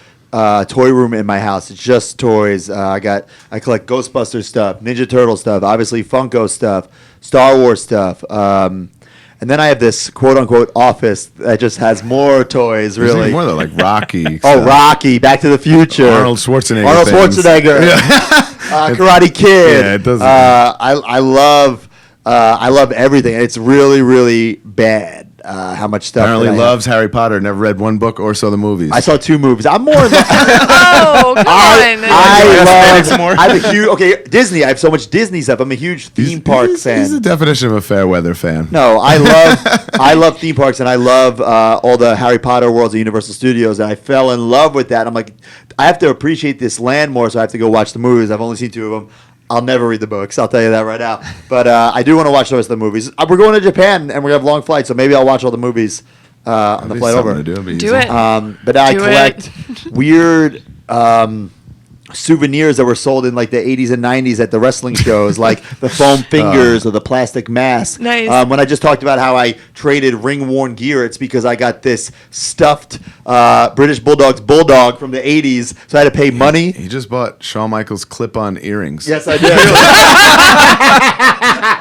toy room in my house. It's just toys. I collect Ghostbusters stuff, Ninja Turtle stuff, obviously Funko stuff, Star Wars stuff. And then I have this quote unquote office that just has more toys. There's Really, even more though, like Rocky. oh, stuff. Rocky, Back to the Future, Arnold Schwarzenegger. Arnold things. Schwarzenegger, Karate Kid. Yeah, it doesn't- I love everything, and it's really, really bad. how much stuff. Apparently that I have. loves Harry Potter. Never read one book or saw the movies. I saw 2 movies. I'm more. Oh, come on. I'm a huge Disney. I have so much Disney stuff. I'm a huge theme park fan. He's the definition of a fair weather fan. No, I love theme parks, and I love all the Harry Potter worlds at Universal Studios. And I fell in love with that. I'm like, I have to appreciate this land more, so I have to go watch the movies. I've only seen 2 of them. I'll never read the books. I'll tell you that right now. But I do want to watch the rest of the movies. We're going to Japan, and we're gonna have long flights, so maybe I'll watch all the movies on the flight over. Do it. But I Do collect weird souvenirs that were sold in like the 80s and 90s at the wrestling shows, like the foam fingers or the plastic mask. Nice. When I just talked about how I traded ring-worn gear, it's because I got this stuffed British Bulldog from the 80s, so I had to pay money. He just bought Shawn Michaels clip-on earrings. Yes, I did.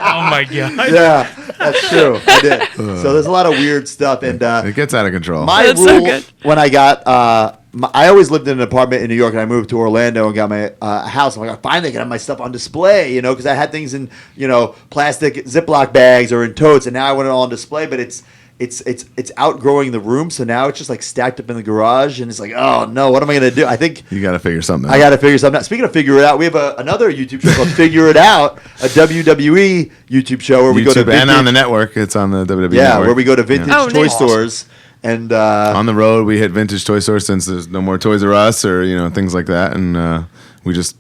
Oh my god. Yeah, that's true. I did. So there's a lot of weird stuff, and It gets out of control. my That's so rule good. when I got I always lived in an apartment in New York, and I moved to Orlando and got my house. I'm like, I finally can have my stuff on display, because I had things in plastic Ziploc bags or in totes, and now I want it all on display. But it's outgrowing the room, so now it's just like stacked up in the garage, and it's like, oh no, what am I gonna do? I think You got to figure something out. I got to figure something out. Speaking of figure it out, we have another YouTube show called Figure It Out, a WWE YouTube show where we go to YouTube and on the network. It's on the WWE yeah, network. where we go to vintage Oh, toy nice. stores and On the road, we hit vintage toy stores since there's no more Toys R Us or things like that, and we just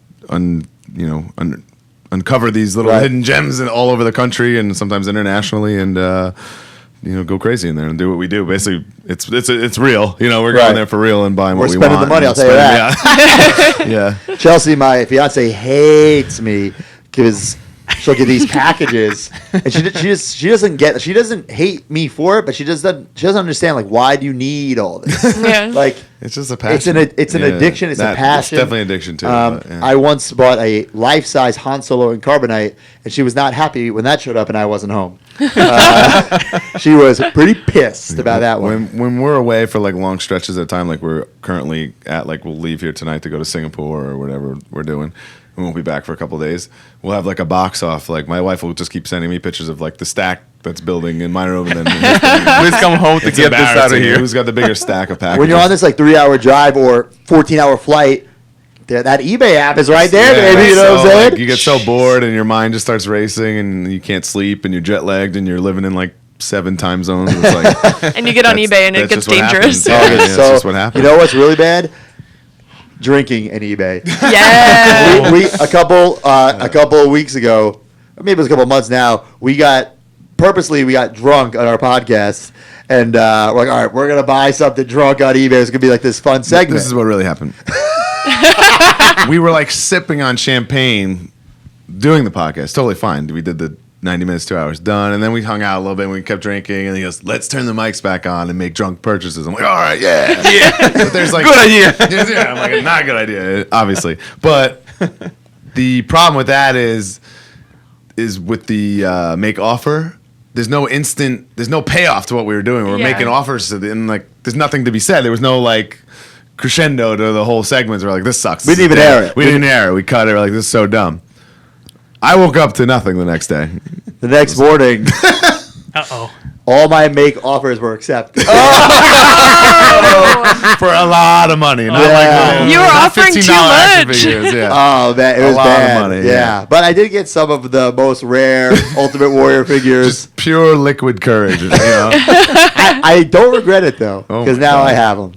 uncover these little Right. hidden gems all over the country and sometimes internationally, and go crazy in there and do what we do. Basically, it's real. We're Right. going there for real and buying We're what we spending want. the money, and I'll tell you spending- Yeah. Chelsea, my fiance, hates me because she'll get these packages, and she doesn't hate me for it, but she doesn't understand, like, why do you need all this? Yeah. Like, It's just a passion. it's an addiction. It's a passion. It's definitely an addiction too. but, yeah. I once bought a life-size Han Solo in carbonite, and she was not happy when that showed up, and I wasn't home. She was pretty pissed about that one. When we're away for like long stretches at a time, like we're currently at, like we'll leave here tonight to go to Singapore or whatever we're doing. We won't be back for a couple of days. We'll have like a box off. Like my wife will just keep sending me pictures of like the stack that's building in my room, and then Please come home to it's get this out of embarrassing. here. Who's got the bigger stack of packages? When you're on this like 3-hour drive or 14-hour flight, that eBay app is right there, baby. You know what I'm saying? Like, you get so bored and your mind just starts racing, and you can't sleep, and you're jet lagged, and you're living in like 7 time zones. It's like And you get on eBay and it that's gets just what dangerous. happens. Yeah, Okay, that's just what happens. You know what's really bad? Drinking and eBay. Yeah. we a couple of weeks ago, or maybe it was a couple of months now, we got drunk on our podcast, and we're like, all right, we're gonna buy something drunk on eBay. It's gonna be like this fun segment. This is what really happened. We were like sipping on champagne doing the podcast. Totally fine. We did the 90 minutes, 2 hours, done. And then we hung out a little bit and we kept drinking. And he goes, let's turn the mics back on and make drunk purchases. I'm like, all right, yeah. But there's like, Good idea. Yeah, I'm like, not a good idea, obviously. But the problem with that is with the make offer, there's no payoff to what we were doing. We were Yeah. making offers and like, there's nothing to be said. There was no like crescendo to the whole segments. We're like, this sucks. We didn't even air it. We didn't air it. We cut it. We're like, this is so dumb. I woke up to nothing the next day. The next morning, Uh-oh. all my make offers were accepted. For a lot of money. Not Yeah. like You were not offering too $15 action much. figures, yeah. Oh man, it was lot of bad. money, yeah. yeah. But I did get some of the most rare Ultimate Warrior figures. Just pure liquid courage. I don't regret it though, Oh because my now God. I have them.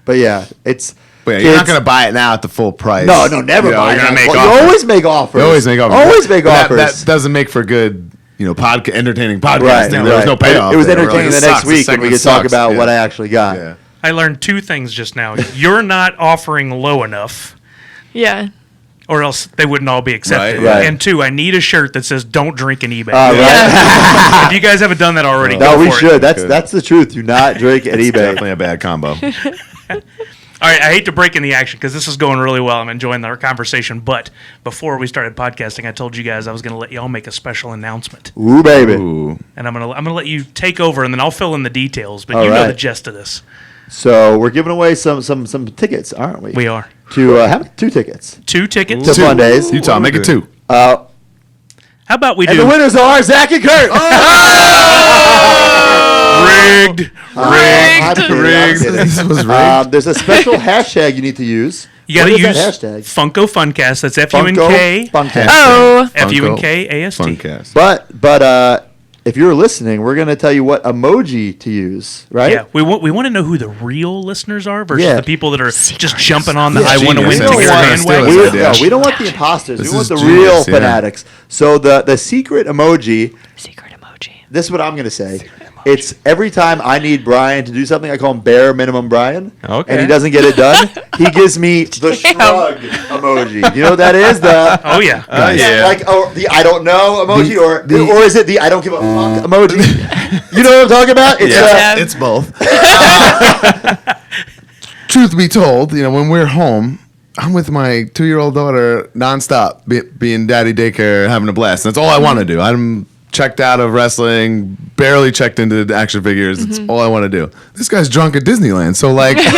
But yeah, it's. But yeah, you're not kids- going to buy it now at the full price. No, never You know, buy you're it. gonna make Well, offers. you always make offers. You always make offers. Always make But offers. That doesn't make for good, entertaining podcasting. Right, There was no payoff. It was there. We're entertaining like, the this next sucks. week This when we could segment talk sucks. about Yeah. what I actually got. Yeah. I learned 2 things just now. You're not offering low enough, Yeah. or else they wouldn't all be accepted. Right, right. And 2, I need a shirt that says "Don't drink in eBay." Right. If you guys haven't done that already, No, go we for should. it. That's the truth. Do not drink at eBay. Definitely a bad combo. All right, I hate to break in the action because this is going really well. I'm enjoying our conversation. But before we started podcasting, I told you guys I was going to let y'all make a special announcement, Ooh, baby. Ooh. and I'm gonna let you take over, and then I'll fill in the details. But All you know right. the gist of this. So we're giving away some tickets, aren't we? We are To have 2 tickets 2 tickets. to Fun Days. Utah, make it 2. How about we And do the winners are Zach and Kurt. I'm kidding, I'm Rigged. kidding. This was rigged. There's a special hashtag you need to use. You got to What is use that hashtag? Funko Funkast. That's Funko F-U-N-K. Funkast. Oh, F-U-N-K-A-S-T. Funkast. But if you're listening, we're gonna tell you what emoji to use, right? Yeah, we want to know who the real listeners are versus Yeah. the people that are just jumping on the Yeah, I want to win genius. ticket We don't want- bandwagon. Steal his We, idea. no, we don't want the imposters. This we want is the genius, real yeah. fanatics. So the secret emoji. secret emoji. This is what I'm gonna say. It's every time I need Brian to do something, I call him bare minimum Brian. Okay. And he doesn't get it done. He gives me the shrug emoji. You know what that is? The Oh yeah. Yeah. like the I don't know emoji, or is it the I don't give a fuck emoji? You know what I'm talking about? It's Yeah. It's both. Truth be told, when we're home, I'm with my 2-year-old daughter nonstop, being daddy daycare, having a blast. That's all I want to do. I'm checked out of wrestling, barely checked into the action figures. It's all I want to do. This guy's drunk at Disneyland, so like Disney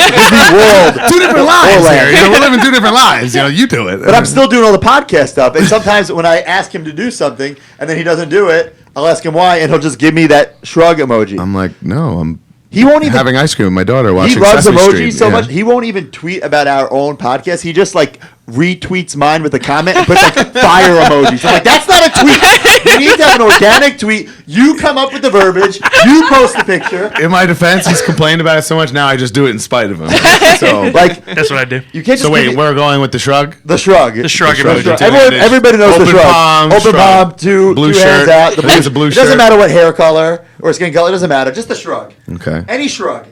World. 2 different lives World. here. We're living 2 different lives. You do it. But I'm still doing all the podcast stuff. And sometimes when I ask him to do something and then he doesn't do it, I'll ask him why, and he'll just give me that shrug emoji. I'm like, no, I'm He won't even. having ice cream with my daughter He watching loves Sesame emojis Street. so Yeah. much. He won't even tweet about our own podcast. He just like retweets mine with a comment and puts like fire emojis. So I'm like, that's not a tweet. You need to have an organic tweet. You come up with the verbiage. You post the picture. In my defense, he's complained about it so much now I just do it in spite of him. So Like That's what I do. you can't just So wait, give me- we're going with the shrug? the shrug. The shrug shrug. emoji. Everybody knows Open the shrug. palm, Open shrug. palm, two Blue hands shirt. out. I think it's a blue It doesn't shirt. matter what hair color or skin color. It doesn't matter. Just the shrug. Okay. Any shrug,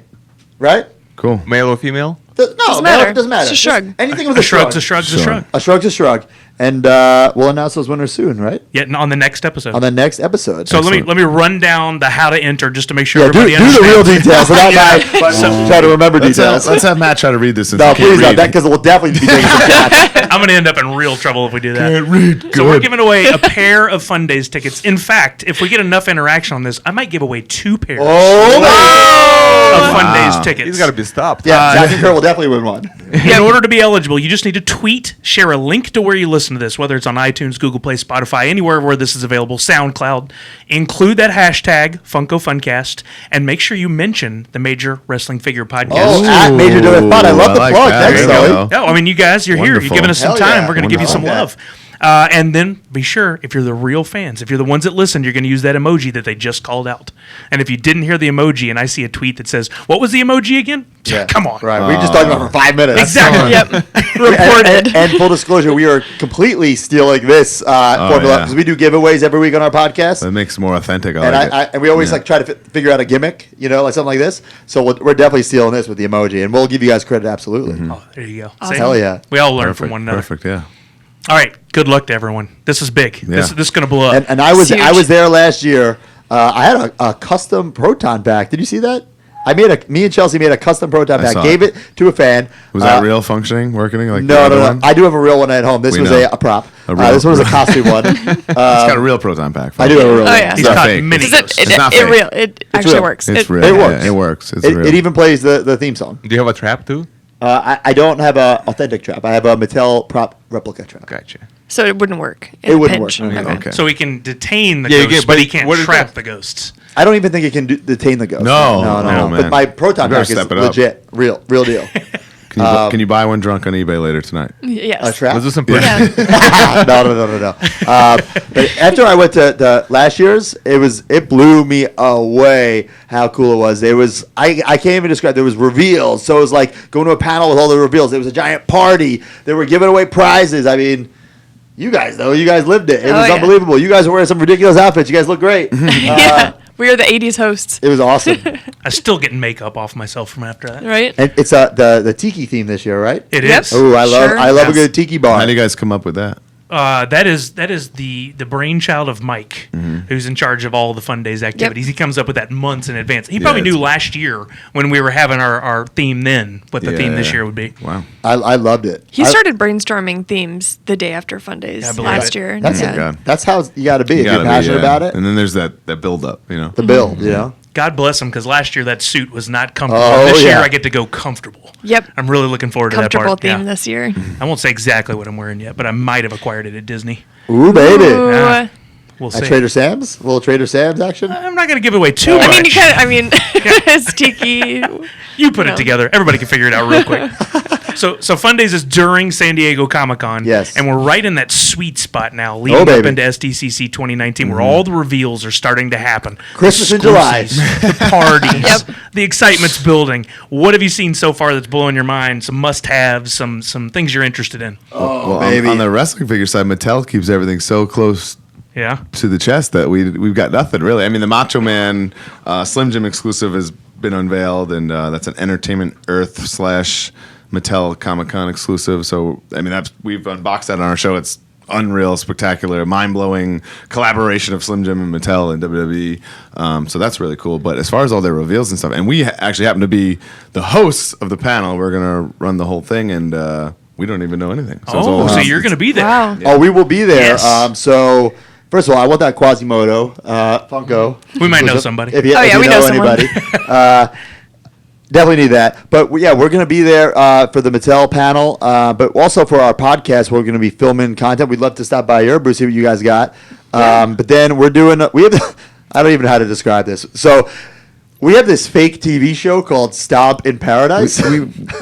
right? Cool. Male or female? No, Doesn't matter. It doesn't matter. It's a shrug. Just anything with A a shrug. shrug's a shrug's a Sure. shrug. A shrug's a shrug. And we'll announce those winners soon, right? Yeah, on the next episode. On the next episode. So Excellent. let me run down the how to enter just to make sure yeah, do everybody the real understands. details without Yeah. try to remember details. Let's have Matt try to read this. Since No, he can't please not. read. That because we'll definitely be taking some shots. I'm going to end up in real trouble if we do that. Can't read. So we're Good. giving away a pair of Fun Days tickets. In fact, if we get enough interaction on this, I might give away 2 pairs Oh, of Fun Wow. Days tickets. He's got to be stopped. yeah. Zach and Kurt will definitely win one. In order to be eligible, you just need to tweet, share a link to where you listen to this, whether it's on iTunes, Google Play, Spotify, anywhere where this is available, SoundCloud. Include that hashtag, Funko Funkast, and make sure you mention the Major Wrestling Figure Podcast. Oh, at Major WF Pod. I love the like plug. that. Thanks, There you Sully. go. No, I mean, you guys, you're here. You're Wonderful. giving us some Hell time. yeah. We're going to give you some Wonderful. love. And then be sure, if you're the real fans, if you're the ones that listen, you're going to use that emoji that they just called out. And if you didn't hear the emoji and I see a tweet that says, what was the emoji again? Yeah. Come on. Right. We just talked about it for 5 minutes. Exactly. Yep. And, Reported. and full disclosure, we are completely stealing this formula yeah. because we do giveaways every week on our podcast. That makes it more authentic. I And like it. and we always Yeah. like try to figure out a gimmick, like something like this. So we're definitely stealing this with the emoji, and we'll give you guys credit absolutely. Oh, there you go. Awesome. See? Hell yeah! We all learn Perfect. from one another. Perfect. Yeah. All right. Good luck to everyone. This is big. Yeah. This is going to blow up. And I was Huge. there last year. I had a custom proton pack. Did you see that? Me and Chelsea made a custom proton I pack. saw Gave it to a fan. Was that real functioning, working? Like the No, other no. one? I do have a real one at home. This We was know. a prop. A real- This one was a costume one. It's got a real proton pack. I do have a real Oh, one. yeah. He's not caught fake. many Does ghosts. it, It's not it fake. real? It actually real. works. It's It- real. It Yeah, works. it works. It's It real. even plays the theme song. Do you have a trap too? I don't have a authentic trap. I have a Mattel prop replica trap. Gotcha. So it wouldn't work. It wouldn't pinch. work. Okay. Okay. So he can detain the Yeah, you ghosts, get- but but he can't what is trap that? the ghosts. I don't even think it can detain the ghost. No, no. no, But man. my proton You better pack is step it up. legit, real deal. Can you buy one drunk on eBay later tonight? Yes. A trap? Let's do some Yeah. No. But after I went to last year's, it blew me away how cool it was. It was I can't even describe. There was reveals, so it was like going to a panel with all the reveals. It was a giant party. They were giving away prizes. I mean, you guys lived it. It Oh, was yeah. unbelievable. You guys were wearing some ridiculous outfits. You guys look great. Yeah. We are the 80s hosts, It was awesome. I still getting makeup off myself from after that. right? And it's the tiki theme this year, right? It Yep. is. Oh, I love Sure. I love a Yes. good tiki bar. How do you guys come up with that? That is the brainchild of Mike, who's in charge of all the Fun Days activities. He comes up with that months in advance. He probably knew it's- last year when we were having our theme then what the theme this Yeah. year would be. Wow. I loved it. He I- started brainstorming themes the day after Fun Days I believe last it. year. That's yeah. it. God. That's how you got to be. If you're Gotta be, passionate yeah. about it. And then there's that build up, The build, you know. God bless him, because last year that suit was not comfortable. Oh, This year yeah. I get to go comfortable. Yep. I'm really looking forward to that Comfortable part. theme Yeah. this year. I won't say exactly what I'm wearing yet, but I might have acquired it at Disney. Ooh, baby. Ooh. Yeah. We'll At see. Trader Sam's? A little Trader Sam's action? I'm not going to give away too much. I mean, it's tiki. You put it together. Everybody can figure it out real quick. So Fun Days is during San Diego Comic-Con. Yes. And we're right in that sweet spot now, leading up baby. into SDCC 2019, where all the reveals are starting to happen. Christmas in July. Exclusives, the parties, the excitement's building. What have you seen so far that's blowing your mind? Some must-haves, some things you're interested in. Well, baby. on the wrestling figure side, Mattel keeps everything so close Yeah. to the chest that we've got nothing really. I mean, the Macho Man Slim Jim exclusive has been unveiled, and that's an Entertainment Earth / Mattel Comic-Con exclusive. So I mean, we've unboxed that on our show. It's unreal, spectacular, mind-blowing collaboration of Slim Jim and Mattel and WWE. So that's really cool. But as far as all their reveals and stuff, and we actually happen to be the hosts of the panel. We're gonna run the whole thing, and we don't even know anything. So it's all So you're going to be there. Wow. Oh, we will be there. Yes. So, first of all, I want that Quasimodo Funko. We might know somebody. If you, Oh, if yeah, you we know know someone. anybody. Definitely need that. But we're going to be there for the Mattel panel, but also for our podcast. We're going to be filming content. We'd love to stop by your booth, see what you guys got. But then we have I don't even know how to describe this. So we have this fake TV show called Stomp in Paradise.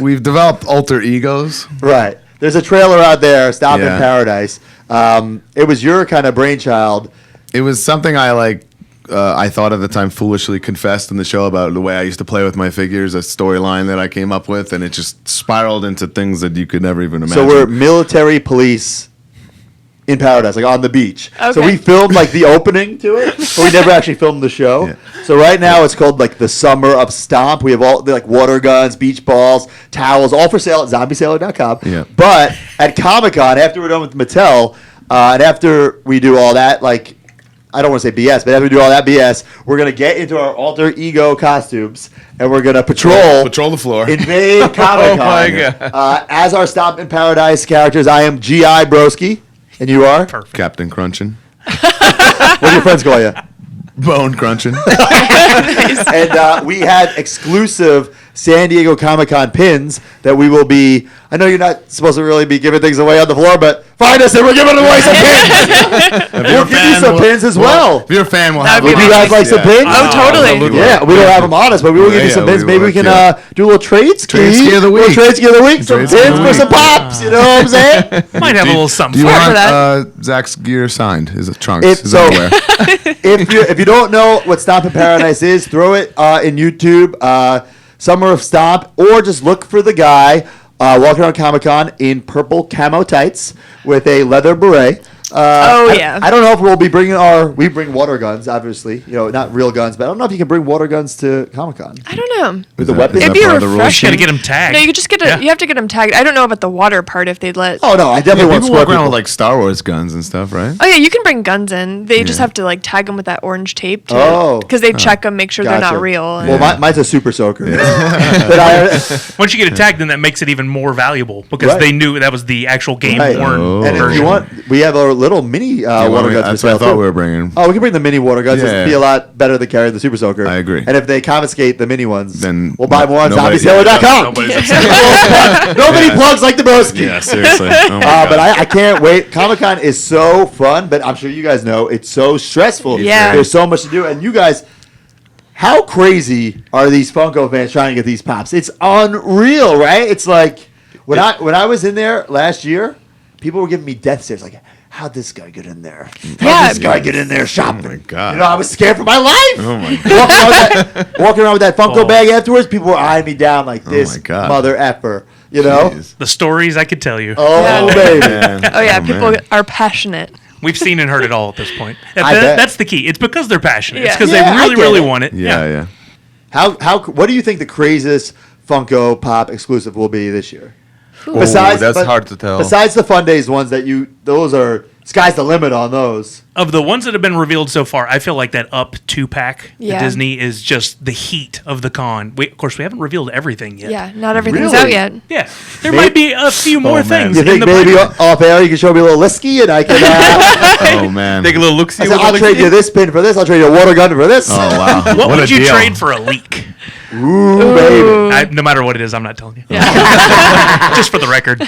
we've developed alter egos. Right. There's a trailer out there, Stomp in Yeah. Paradise. It was your kind of brainchild. It was something I thought at the time foolishly confessed in the show about the way I used to play with my figures, a storyline that I came up with, and it just spiraled into things that you could never even imagine. So we're military police in paradise, like on the beach. So Okay. we filmed like the opening to it, but we never actually filmed the show. Yeah. So right now it's called like the Summer of Stomp. We have all like water guns, beach balls, towels, all for sale at zombiesailor.com. Yeah. But at Comic-Con, after we're done with Mattel, and after we do all that, like, I don't want to say BS, but after we do all that BS, we're going to get into our alter ego costumes, and we're going to patrol the floor. invade Comic-Con. my God. As our Stomp in Paradise characters, I am G.I. Broski, and you are? Perfect. Captain Crunchin, What do your friends call you? Bone Crunchin. And we have exclusive San Diego Comic-Con pins that we will be. I know you're not supposed to really be giving things away on the floor, but find us and we're giving away some pins. We'll give you some pins as well. If you're a fan, we'll That'd have be Would you guys like some pins? Oh, totally. Yeah, we don't have them on us, but we will give you Yeah, some pins. we Maybe we would, can yeah. do a little trade ski. Trade ski of the week. Little trade ski of the week. Some Trade ski of pins the for week. some pops. You know what I'm saying? Might have a little something Do you for for want Zach's gear signed? His trunks, If- his so- underwear. If you don't know what Stomp in Paradise is, throw it in YouTube, Summer of Stomp, or just look for the guy walking around Comic-Con in purple camo tights with a leather beret. Yeah. I don't know if we'll be bringing we bring water guns, obviously. You know, not real guns, but I don't know if you can bring water guns to Comic-Con. I don't know. With the Is that- weapons? is It'd that be part of the rules? refreshing. Gotta get them tagged. No, you could just get Yeah. you have to get them tagged. I don't know about the water part if they'd let. Oh, no, I definitely Yeah, want people square walk around people. with like Star Wars guns and stuff, right? Oh yeah, you can bring guns in. They just Yeah. have to like tag them with that orange tape. Oh. Because they check them, make sure they're Gotcha. not real. Well, mine's a super soaker. But Once you get it tagged, then that makes it even more valuable because Right. they knew that was the actual game Right. worn Oh. and if version. you want, we have our little mini water guns. That's for what I sale, thought too. we were bringing. Oh, we can bring the mini water guns. Yeah. It'd be a lot better than carrying the super soaker. I agree. And if they confiscate the mini ones, Then we'll buy more on nobody- zombiesailor.com. nobody's Nobody plugs like the broski. Yeah, seriously. Oh my God. But I can't wait. Comic-Con is so fun, but I'm sure you guys know it's so stressful. Yeah. There's so much to do. And you guys, how crazy are these Funko fans trying to get these pops? It's unreal, right? It's like when I was in there last year, people were giving me death stares like, how'd this guy get in there? How'd Yeah. this guy get in there shopping? Oh my God. You know, I was scared for my life. Oh my Walking around with that Funko Oh. bag afterwards, people were eyeing me down like this my God. mother effer. You know? Jeez. The stories I could tell you. Oh, Yeah. baby. Man. Oh yeah, people man. are passionate. We've seen and heard it all at this point. I bet. That's the key. It's because they're passionate. It's Yeah. because Yeah, I they really, get really it. want it. Yeah. What do you think the craziest Funko Pop exclusive will be this year? Oh, that's hard to tell. Besides the Fun Days ones those are sky's the limit on those. Of the ones that have been revealed so far, I feel like that Up 2-pack, Yeah. the Disney, is just the heat of the con. Of course, we haven't revealed everything yet. Yeah, not everything's Really? out yet. Yeah. There Maybe- might be a few more man. things You in think the maybe pipeline. off air you can show me a little Lisky and I can Oh man. Take a little look. See I said, what I'll looks trade like. you this pin for this, I'll trade you a water gun for this. Oh wow. What would a you deal. trade for a leak? Ooh, baby. No matter what it is, I'm not telling you. Yeah. Just for the record.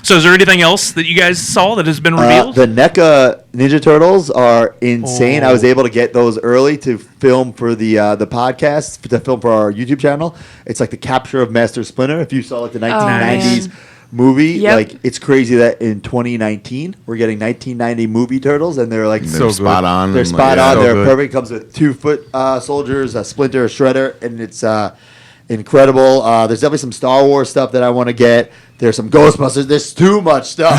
So is there anything else that you guys saw that has been revealed? The NECA Ninja Turtles are insane. Oh. I was able to get those early to film for the podcast, to film for our YouTube channel. It's like the capture of Master Splinter. If you saw like the 1990s movie, Yep. like it's crazy that in 2019 we're getting 1990 movie turtles, and they're like They're spot on. They're and, spot yeah. on. So They're good. perfect. Comes with 2-foot soldiers, a Splinter, a Shredder, and it's incredible. There's definitely some Star Wars stuff that I want to get. There's some Ghostbusters. There's too much stuff.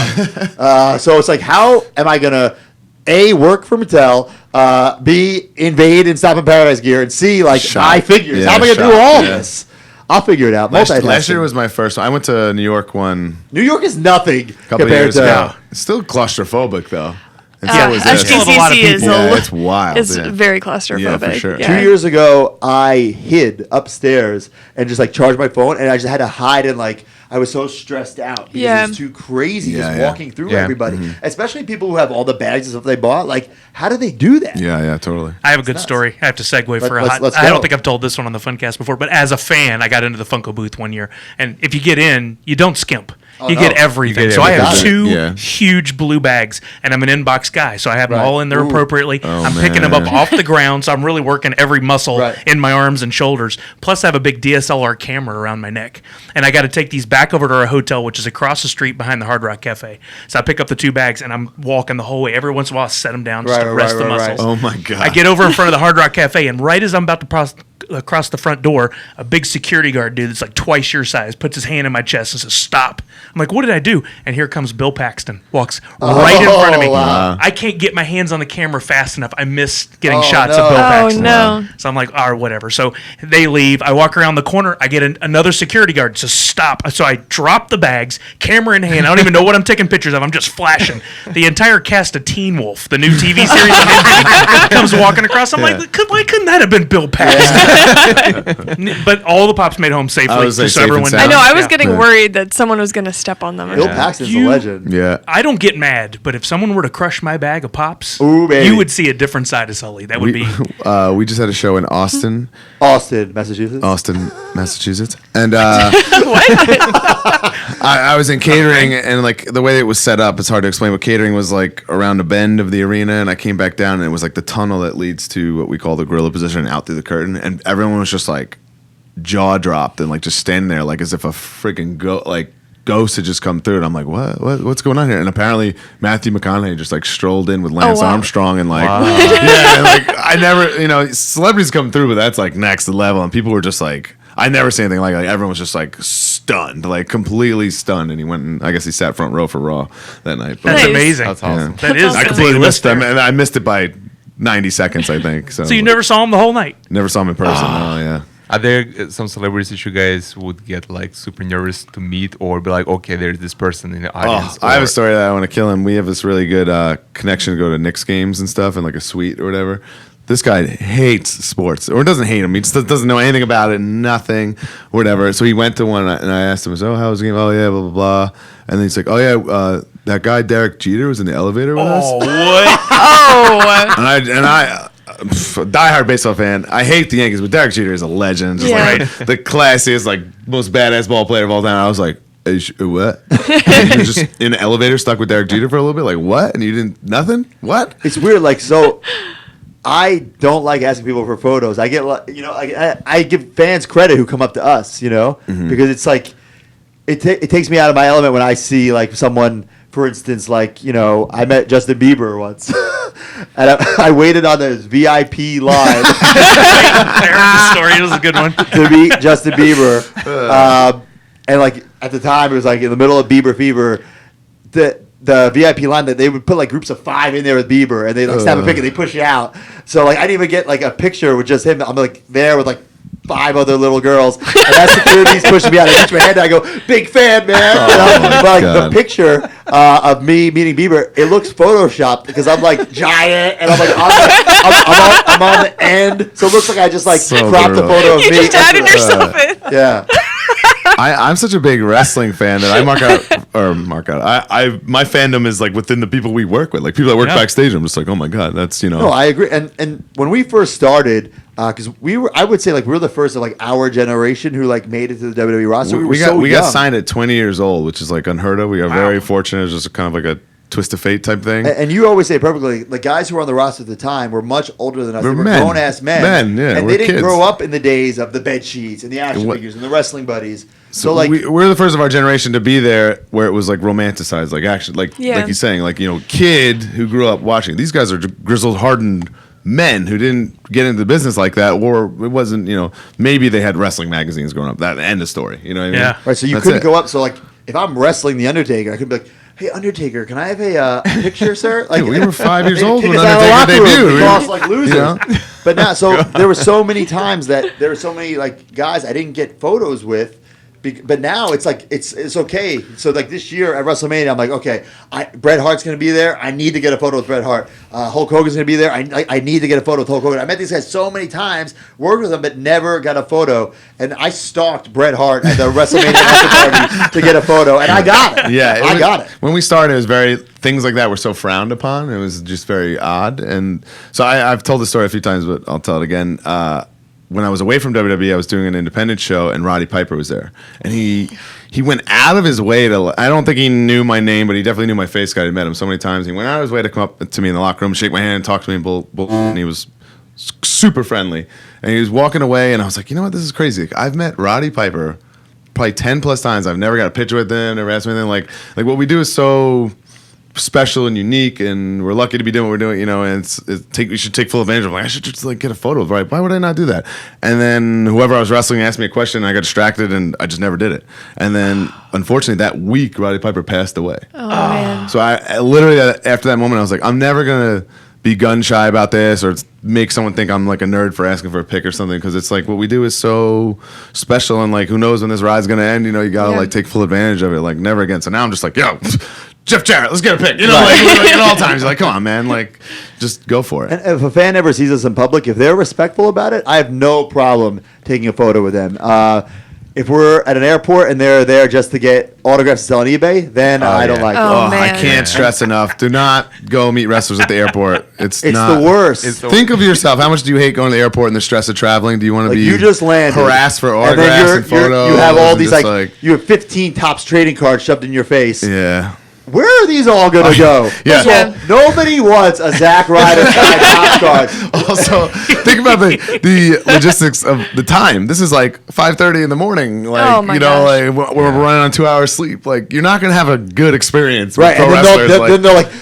So it's like, how am I gonna A, work for Mattel, B, invade and stop in Paradise Gear, and C, like Shop. buy figures? Yeah, How am I gonna shop, do all yeah. this? I'll figure it out. Last Multitasking. year was my first one. I went to New York one New York is nothing a couple compared years to. ago. It's still claustrophobic though. And so was there's this. still a lot of HTCC is people. Yeah, it's wild. It's yeah. very claustrophobic. Yeah, for sure. 2 years ago, I hid upstairs and just like charged my phone, and I just had to hide, and like I was so stressed out because Yeah. it was too crazy Yeah, just yeah. walking through Yeah. everybody, especially people who have all the bags and stuff they bought. Like, how do they do that? Yeah, totally. I have a good nuts. story. I have to segue for a let's- hot. let's I go. don't think I've told this one on the Funcast before, but as a fan, I got into the Funko booth one year, and if you get in, you don't skimp. You no. get everything. You get so I have everything. 2 Yeah. huge blue bags, and I'm an inbox guy, so I have them Right. all in there Ooh. appropriately. Oh, I'm picking them up man. off the ground, so I'm really working every muscle Right. in my arms and shoulders. Plus, I have a big DSLR camera around my neck, and I got to take these back over to our hotel, which is across the street behind the Hard Rock Cafe. So I pick up the 2 bags, and I'm walking the whole way. Every once in a while, I set them down just Right, to right, rest the right, right. muscles. Oh my god. I get over in front of the Hard Rock Cafe, and right as I'm about to across the front door, a big security guard dude that's like twice your size puts his hand in my chest and says, "Stop." I'm like, "What did I do?" And here comes Bill Paxton, walks right in front of me. wow. I can't get my hands on the camera fast enough. I miss getting Oh, shots no. of Bill Oh, Paxton. no. So I'm like, whatever. So they leave. I walk around the corner. I get another security guard to stop. So I drop the bags, camera in hand. I don't even know what I'm taking pictures of. I'm just flashing. The entire cast of Teen Wolf, the new TV series, comes walking across. I'm like, why couldn't that have been Bill Paxton? But all the pops made home safely. I was, like, just so safe and everyone sound. I know. I was Yeah. getting Yeah. worried that someone was going to step on them. Bill Paxton's a You- legend. Yeah. I don't get mad, but if someone were to crush my bag of pops, Ooh, baby. you would see a different side of Sully. That would be. We just had a show in Austin, Austin, Massachusetts, and I was in catering, and like the way it was set up, it's hard to explain. But catering was like around a bend of the arena, and I came back down, and it was like the tunnel that leads to what we call the gorilla position, out through the curtain, and everyone was just like jaw dropped and like just standing there, like as if a freaking ghost had just come through, and I'm like, what's going on here? And apparently Matthew McConaughey just like strolled in with Lance wow. Armstrong, and like yeah, and like I never, celebrities come through, but that's like next level, and people were just like, I never see anything like everyone was just like stunned, like completely stunned, and he went and I guess he sat front row for Raw that night. But That's Nice. amazing. That's awesome. yeah. That is. I that's completely a missed lister. them, and I missed it by 90 seconds, I think. So So you never saw him the whole night. never saw him in person. Oh yeah. Are there some celebrities that you guys would get like super nervous to meet, or be like, okay, there's this person in the audience? I have or- a story that I want to kill him. We have this really good connection to go to Knicks games and stuff, and like a suite or whatever. This guy hates sports, or doesn't hate him. He just doesn't know anything about it, nothing, whatever. So he went to one, and I asked him, "So how was the game?" "Oh yeah, blah blah blah." And then he's like, "Oh yeah, that guy Derek Jeter was in the elevator with us." Oh, what? Oh, And I diehard baseball fan. I hate the Yankees, but Derek Jeter is a legend. Just Yeah. like the classiest, like most badass ball player of all time. I was like, what? You were just in an elevator stuck with Derek Jeter for a little bit? Like what? And you didn't nothing? What? It's weird. Like, so I don't like asking people for photos. I get, I give fans credit who come up to us, because it's like it takes me out of my element when I see like someone, for instance, like I met Justin Bieber once, and I waited on this VIP line I heard the story. It was a good one. to meet Justin Bieber, and like at the time it was like in the middle of Bieber fever. The VIP line that they would put like groups of 5 in there with Bieber, and they like snap a pic and they push you out. So like I didn't even get like a picture with just him. I'm like there with like 5 other little girls, and that security's pushing me out. I reach my hand, and I go, "Big fan, man!" But like God. the picture of me meeting Bieber, it looks photoshopped because I'm like giant, and I'm like I'm on the end, so it looks like I just like So cropped the brutal. photo of you me. just added yourself in. Yeah. I'm such a big wrestling fan that I mark out My fandom is like within the people we work with, like people that work backstage. I'm just like, oh my god, that's No, I agree. And when we first started, because I would say like we were the first of like our generation who like made it to the WWE roster. We got signed at 20 years old, which is like unheard of. We are very fortunate. It was just kind of like a twist of fate type thing. And you always say perfectly, the guys who were on the roster at the time were much older than us. They were men. grown-ass men. Yeah, and we're they didn't kids. grow up in the days of the bed sheets and the action figures and the wrestling buddies. So like we're the first of our generation to be there where it was like romanticized, like action, like you're saying, like, you know, kid who grew up watching. These guys are grizzled, hardened men who didn't get into the business like that, or it wasn't, you know, maybe they had wrestling magazines growing up. That end of story. You know what I mean? Yeah. Right, so you couldn't go up. So like if I'm wrestling the Undertaker, I could be like, hey, Undertaker, can I have a picture, sir? Like, we were 5 years old when kick us out of the Undertaker locker room. debuted. We lost like losers. You know? But now, so there were so many times that there were so many like guys I didn't get photos with. But now it's like it's okay. So like this year at WrestleMania, I'm like, okay, Bret Hart's gonna be there. I need to get a photo with Bret Hart. Hulk Hogan's gonna be there. I need to get a photo with Hulk Hogan. I met these guys so many times, worked with them, but never got a photo. And I stalked Bret Hart at the WrestleMania after party to get a photo, and I got it. Yeah, I got it. When we started, it was things like that were so frowned upon. It was just very odd. And so I've told the story a few times, but I'll tell it again. When I was away from WWE, I was doing an independent show, and Roddy Piper was there. And he went out of his way to, I don't think he knew my name, but he definitely knew my face because I had met him so many times. He went out of his way to come up to me in the locker room, shake my hand, talk to me, and he was super friendly. And he was walking away, and I was like, you know what, this is crazy. I've met Roddy Piper probably 10 plus times. I've never got a picture with him, never asked me anything. Like what we do is so special and unique, and we're lucky to be doing what we're doing, you know, and we should take full advantage of it. Like, I should just like get a photo of it, right? Why would I not do that? And then whoever I was wrestling asked me a question, and I got distracted, and I just never did it. And then unfortunately that week Roddy Piper passed away. Oh man. So I literally after that moment I was like, I'm never gonna be gun shy about this or make someone think I'm like a nerd for asking for a pic or something, because it's like what we do is so special, and like who knows when this ride's gonna end, you know, you gotta like take full advantage of it, like never again. So now I'm just like, yo, Jeff Jarrett, let's get a pic. You know, like at all times, you're like, come on, man, like just go for it. And if a fan ever sees us in public, if they're respectful about it, I have no problem taking a photo with them. If we're at an airport and they're there just to get autographs to sell on eBay, then I don't like it. Oh, I man. can't stress enough. Do not go meet wrestlers at the airport. It's the worst. Think of yourself. How much do you hate going to the airport and the stress of traveling? Do you want to Like, be you just landed, harassed for and then autographs and photos? you have all and these just you have 15 Topps trading cards shoved in your face. Yeah. Where are these all going to go? Yeah. First of all, nobody wants a Zack Ryder Topps card. Also, think about the logistics of the time. This is like 5:30 in the morning. Like, Oh my you know, gosh. like we're running on 2 hours sleep. Like, you're not gonna have a good experience with Right, pro and wrestlers. then they're like,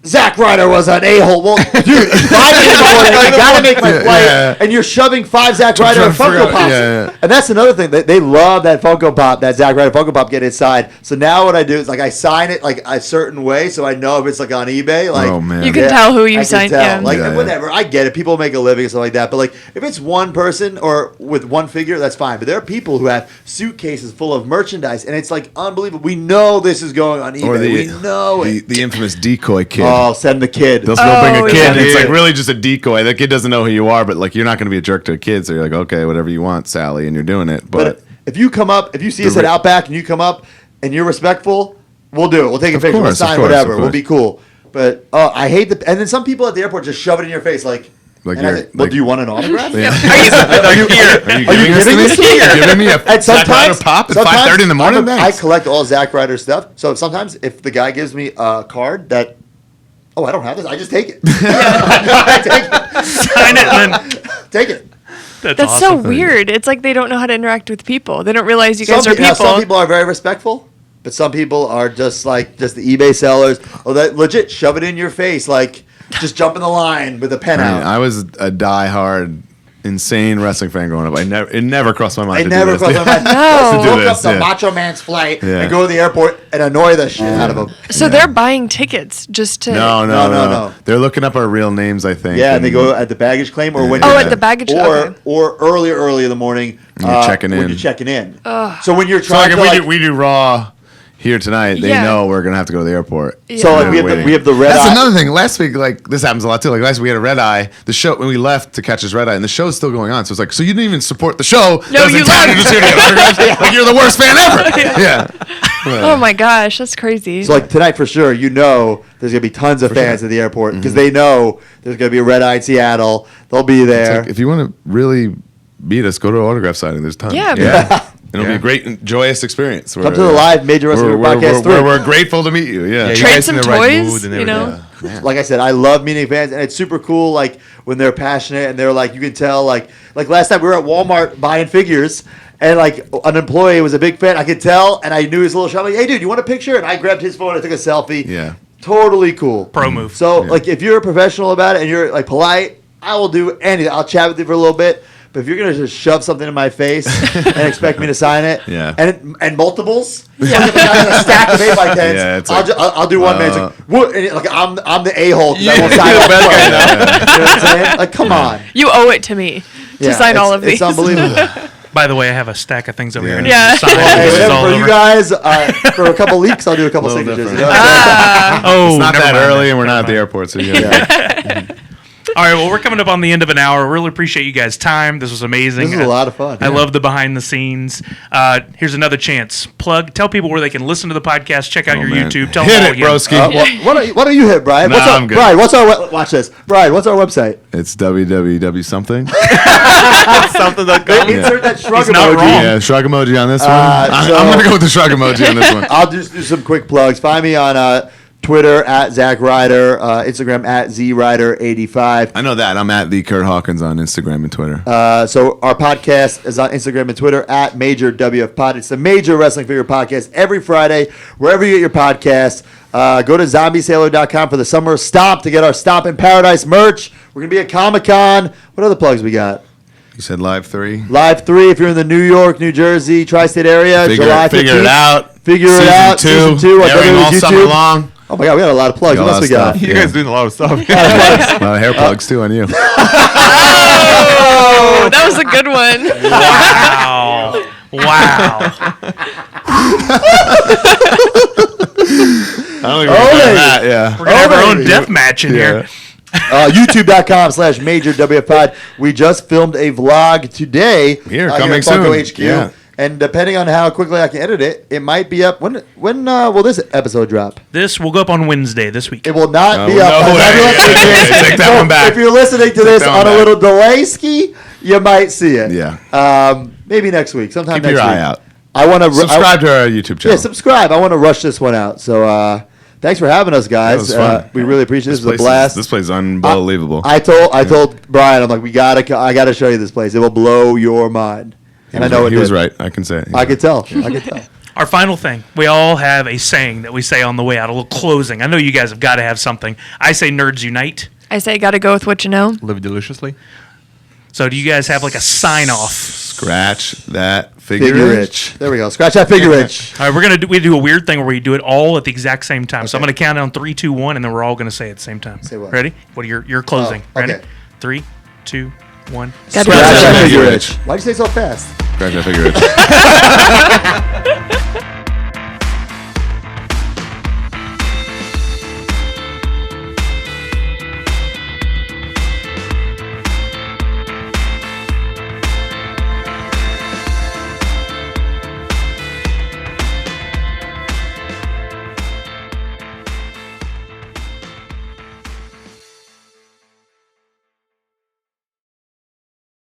Zack Ryder was an a-hole. Well, dude, it's 5 in the morning. I gotta make my flight, and you're shoving 5 Zack Ryder trying to figure Funko out- Pops. yeah. And that's another thing. They love that Funko Pop, that Zack Ryder Funko Pop get inside. So now what I do is like I sign it like a certain way, so I know if it's like on eBay. Like, Oh, man. You can tell who you I can signed. tell. Yeah. Like, Yeah. whatever. I get it. People make a living and stuff like that. But like, if it's one person or with one figure, that's fine. But there are people who have suitcases full of merchandise, and it's like unbelievable. We know this is going on eBay. Or We know it. the infamous decoy kid. Oh, send the kid. They'll bring a Oh, kid. yeah. And it's like really just a decoy. That kid doesn't know who you are, but like you're not going to be a jerk to a kid. So you're like, okay, whatever you want, Sally, and you're doing it. But if you come up, if you see us at Outback and you come up and you're respectful, we'll do it. We'll take a picture. We'll course, of sign course, whatever. of We'll course. be cool. But I hate and then some people at the airport just shove it in your face like Like and I you're- say, well, like- do you want an autograph? Yeah. Are you giving this to me? You're giving me a And Zack Ryder sometimes pop at sometimes 5:30 in the morning? I Thanks. collect all Zack Ryder stuff. So sometimes if the guy gives me a card that, I don't have this, I just take it. I take it. Sign it and then Take it. that's That's awesome. so weird. It's like they don't know how to interact with people. They don't realize you guys are Now, some people. people are very respectful, but some people are just the eBay sellers. Oh, that legit shove it in your face, like just jump in the line with a pen I out. mean, I was a diehard, insane wrestling fan growing up. It never crossed my mind. I to never do crossed this. my mind. No. To To do book up this, the yeah. Macho Man's flight Yeah. and go to the airport and annoy the shit out of them. So they're buying tickets just to. No. They're looking up our real names, I think. Yeah, and they go at the baggage claim or when Oh, you're at the baggage- okay. or early in the morning When you're checking when in. you're checking in. So when you're So like trying if to we do Raw here tonight, they Yeah. know we're gonna have to go to the airport. so like They're we waiting. have the red That's eye. another thing. Last week, like this happens a lot too. Like last week, we had a red eye. The show when we left to catch this red eye, and the show's still going on. So it's like, so you didn't even support the show. No, That was you intended left. to cheer you. Like you're the worst fan ever. Yeah. Oh my gosh, that's crazy. So like tonight for sure, you know there's gonna be tons of fans at the airport because they know there's gonna be a red-eyed Seattle. They'll be It's there. like, if you want to really beat us, go to an autograph signing. There's tons. Yeah. It'll be a great and joyous experience. Come to the live Major Wrestling Podcast 3. We're grateful to meet you. Yeah. you Trade guys some in the right toys, mood and you know? everything. Like I said, I love meeting fans, and it's super cool. Like when they're passionate and they're like, you can tell. Like last time we were at Walmart buying figures, and like an employee was a big fan. I could tell, and I knew his little shop. I'm like, hey, dude, you want a picture? And I grabbed his phone. I took a selfie. Yeah. Totally cool. Pro move. So like, if you're a professional about it and you're like polite, I will do anything. I'll chat with you for a little bit. But if you're gonna just shove something in my face and expect me to sign it, and multiples, like if I got a stack of 8x10s, Yeah, it's I'll do one man. It's like, what? And like I'm the a-hole. I won't sign the best guy it. You know what I'm saying? Like, come on. You owe it to me to sign all of these. It's unbelievable. By the way, I have a stack of things over here. I need Yeah. to sign. Hey, This is whatever, all for you over. guys, for a couple leaks, I'll do a couple Little signatures. different. You know? Oh, It's not never that mind early, then. and we're not Never at the mind. airport, so you gotta All right, well, we're coming up on the end of an hour. Really appreciate you guys' time. This was amazing. This was a lot of fun. I love the behind the scenes. Here's another chance. Tell people where they can listen to the podcast, check out your man. YouTube. Tell Hit them all it, again. broski. Why don't you hit, Brian? Nah, I'm good. Brian, watch this. Brian, what's our website? It's www something. Something.com. Insert that shrug He's not emoji. wrong. Yeah, shrug emoji on this one. so- I'm gonna go with the shrug emoji on this one. I'll just do some quick plugs. Find me on Twitter at Zack Ryder, Instagram at ZRyder85. I know that. I'm at the Curt Hawkins on Instagram and Twitter. So our podcast is on Instagram and Twitter at Major WF Pod. It's the Major Wrestling Figure Podcast every Friday, wherever you get your podcasts. Go to zombiesailor.com for the Summer Stomp to get our Stomp in Paradise merch. We're going to be at Comic-Con. What other plugs we got? You said live 3. Live 3 if you're in the New York, New Jersey, tri-state area. July 15th. Figure it out. Figure it out. Season 2 on airing all WWE's summer YouTube. long. Oh my God, we got a lot of plugs. Got What a else we lot of got? stuff. You guys doing a lot of stuff. A lot of hair plugs too on you. Oh, that was a good one. Wow. I don't even remember that. Yeah. We're going to have our own baby. death match in here. YouTube.com/MajorWFPod. We just filmed a vlog today. Here, at coming Funko soon. HQ. Yeah. And depending on how quickly I can edit it, it might be up. When will this episode drop? This will go up on Wednesday this week. It will not be no up. way. If Take that one back. If you're listening to this that on one a back. little delay ski, you might see it. Yeah. Maybe next week. Sometime Keep next your week. eye out. I want to Subscribe to our YouTube channel. Yeah, subscribe. I want to rush this one out. So thanks for having us, guys. was fun. We really appreciate it. This was a place blast. This place is unbelievable. I told Brian, I'm like, I gotta show you this place. It will blow your mind. And I know he it was did. right. I can say it. I could tell. I could tell. Our final thing. We all have a saying that we say on the way out, a little closing. I know you guys have got to have something. I say nerds unite. I say, gotta go with what you know. Live deliciously. So do you guys have like a sign-off? Scratch that figure Figure itch. itch. There we go. Scratch that figure itch. All right, we do a weird thing where we do it all at the exact same time. So I'm going to count down 3, 2, 1, and then we're all going to say it at the same time. Say what? Ready? What are your closing? Oh, Ready? okay. 3, 2, 1. Gotta Scratch go. that figure figure itch. Why'd you say so fast? Scratch that figure itch.